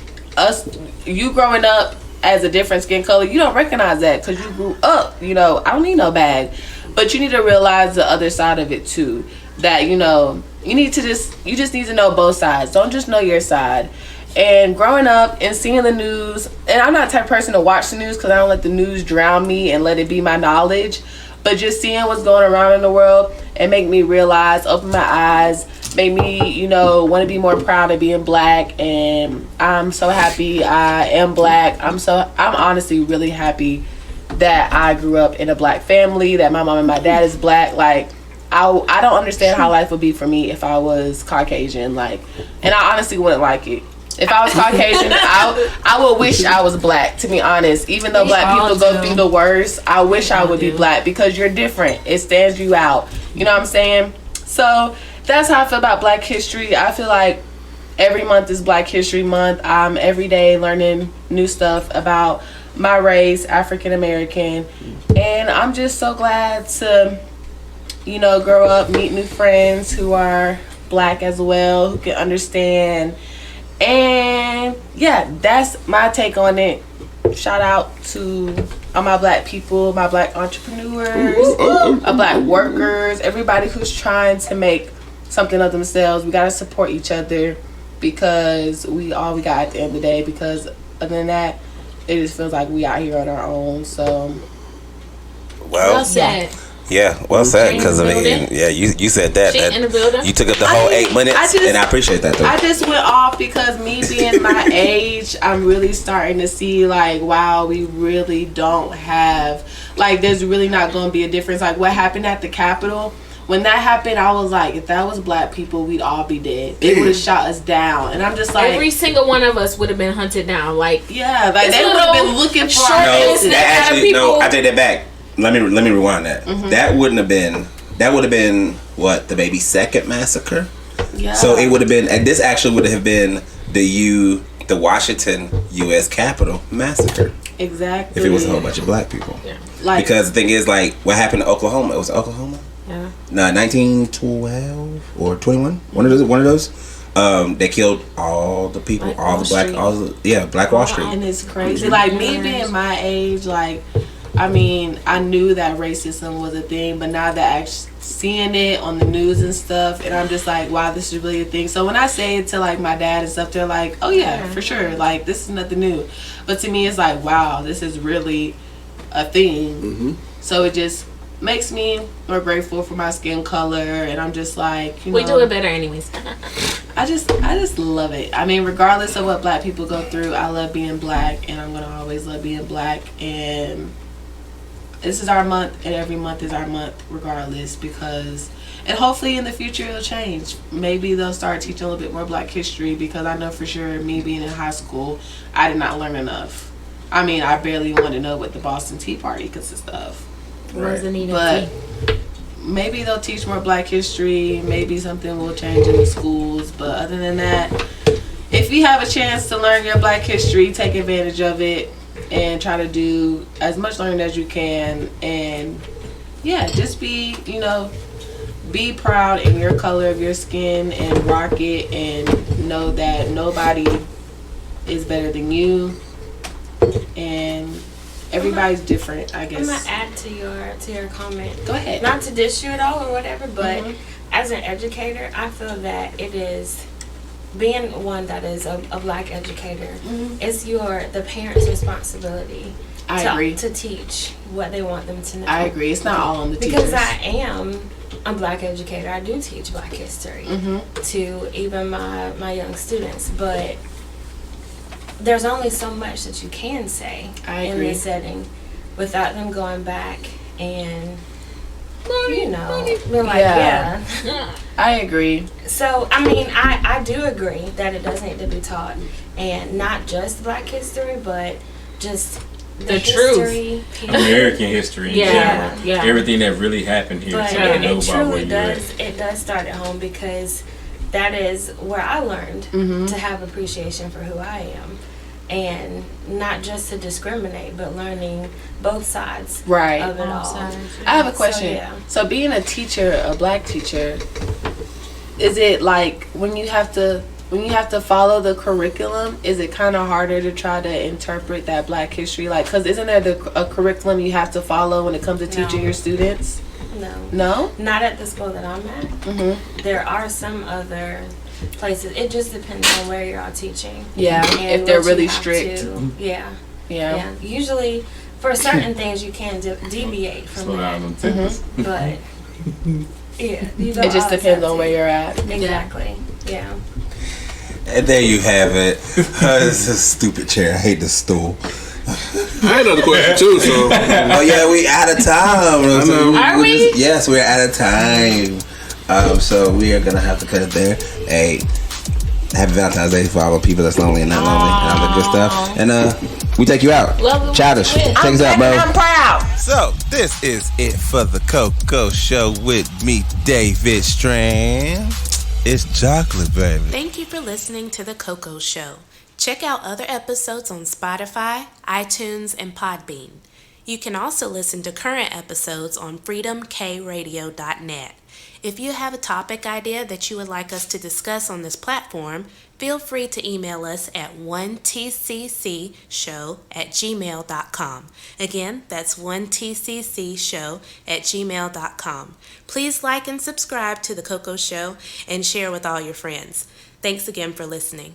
Speaker 8: you growing up as a different skin color, you don't recognize that because you grew up, you know, I don't need no bag. But you need to realize the other side of it too. That, you know, you just need to know both sides. Don't just know your side. And growing up and seeing the news, and I'm not the type of person to watch the news because I don't let the news drown me and let it be my knowledge, but just seeing what's going around in the world and make me realize, open my eyes, make me, you know, want to be more proud of being Black. And I'm so happy I am Black. I'm honestly really happy that I grew up in a Black family, that my mom and my dad is Black. Like, I don't understand how life would be for me if I was Caucasian, like, and I honestly wouldn't like it. If I was Caucasian, I would wish I was Black, to be honest. Even though Black people go through the worst, I wish I would be Black, because you're different. It stands you out. You know what I'm saying? So that's how I feel about Black history. I feel like every month is Black History Month. I'm every day learning new stuff about my race, African American, and I'm just so glad to, you know, grow up, meet new friends who are Black as well, who can understand. And yeah, that's my take on it. Shout out to all my Black people, my Black entrepreneurs, my Black workers, everybody who's trying to make something of themselves. We gotta support each other, because we all we got at the end of the day. Because other than that, it just feels like we out here on our own. So
Speaker 6: well said. Yeah, well said. Because I mean, yeah, you said that.
Speaker 9: In the building.
Speaker 6: You took up the whole 8 minutes, and I appreciate that though.
Speaker 8: I just went off because me being my age, I'm really starting to see like, wow, we really don't have, like, there's really not going to be a difference. Like what happened at the Capitol, when that happened, I was like, if that was Black people, we'd all be dead. They would have shot us down. And I'm just like,
Speaker 9: every single one of us would have been hunted down. Like,
Speaker 8: yeah, like they would have been looking for our
Speaker 6: faces. No, I take that back. Let me rewind that.
Speaker 8: Mm-hmm.
Speaker 6: That would have been what, the baby second massacre.
Speaker 8: Yeah.
Speaker 6: So it would have been, and this actually would have been the Washington U.S. Capitol massacre.
Speaker 8: Exactly.
Speaker 6: If it was a whole bunch of Black people.
Speaker 8: Yeah. Like,
Speaker 6: because the thing is, like, what happened to Oklahoma? It was Oklahoma.
Speaker 8: Yeah.
Speaker 6: No, 1912 or 21. One of those. They killed all the people, Black Wall Street.
Speaker 8: And it's crazy. Like me being my age, like, I mean, I knew that racism was a thing, but now that actually seeing it on the news and stuff, and I'm just like, wow, this is really a thing. So when I say it to like my dad and stuff, they're like, oh yeah, for sure, like this is nothing new. But to me, it's like, wow, this is really a thing.
Speaker 14: Mm-hmm.
Speaker 8: So it just makes me more grateful for my skin color, and I'm just like, you know,
Speaker 9: we do it better anyways.
Speaker 8: I just love it. I mean, regardless of what Black people go through, I love being Black, and I'm gonna always love being Black. And this is our month, and every month is our month regardless, because, and hopefully in the future it'll change. Maybe they'll start teaching a little bit more Black history, because I know for sure, me being in high school, I did not learn enough. I mean, I barely wanted to know what the Boston Tea Party consists of.
Speaker 9: Wasn't even
Speaker 8: but maybe they'll teach more Black history. Maybe something will change in the schools. But other than that, if you have a chance to learn your Black history, take advantage of it and try to do as much learning as you can. And yeah, just be, you know, be proud in your color of your skin and rock it, and know that nobody is better than you, and everybody's different, I guess.
Speaker 13: I'm gonna add to your comment.
Speaker 8: Go ahead.
Speaker 13: Not to dish you at all or whatever, but as an educator, I feel that it is, being one that is a Black educator, it's the parents' responsibility.
Speaker 8: I agree.
Speaker 13: To teach what they want them to know.
Speaker 8: I agree. It's not all on the teachers.
Speaker 13: Because I am a Black educator. I do teach Black history to even my young students, but there's only so much that you can say in this setting without them going back and you know, we're like, yeah.
Speaker 8: I agree.
Speaker 13: So, I mean, I do agree that it does need to be taught. And not just Black history, but just the history.
Speaker 7: American history.
Speaker 13: Yeah.
Speaker 7: Everything that really happened here.
Speaker 13: But
Speaker 7: So
Speaker 13: it truly does. It does start at home because that is where I learned to have appreciation for who I am. And not just to discriminate, but learning both sides of it all.
Speaker 8: I have a question. So being a teacher, a Black teacher, is it like when you have to follow the curriculum, is it kind of harder to try to interpret that Black history? Like, because isn't there a curriculum you have to follow when it comes to teaching your students? No? Not
Speaker 13: at the school that I'm at. There are some other places. It just depends on where you're all teaching.
Speaker 8: Yeah,
Speaker 13: and
Speaker 8: if they're really strict.
Speaker 13: Yeah. Usually, for certain things, you can deviate from that. But, yeah.
Speaker 8: It just depends on where you're at.
Speaker 13: Exactly. Yeah.
Speaker 6: And there you have it. This is a stupid chair. I hate this stool.
Speaker 14: I had another question too. So.
Speaker 6: Oh yeah, we out of time.
Speaker 8: Are we?
Speaker 6: Yes, we're out of time. So we are gonna have to cut it there. Hey, happy Valentine's Day for all the people that's lonely and not lonely and all the good stuff. And we take you out. Childish, take us out, bro.
Speaker 8: I'm proud.
Speaker 6: So this is it for the Coco Show with me, David Strand. It's chocolate, baby.
Speaker 15: Thank you for listening to The Coco Show. Check out other episodes on Spotify, iTunes, and Podbean. You can also listen to current episodes on freedomkradio.net. If you have a topic idea that you would like us to discuss on this platform, feel free to email us at 1tccshow@gmail.com. Again, that's 1tccshow@gmail.com. Please like and subscribe to The Coco Show and share with all your friends. Thanks again for listening.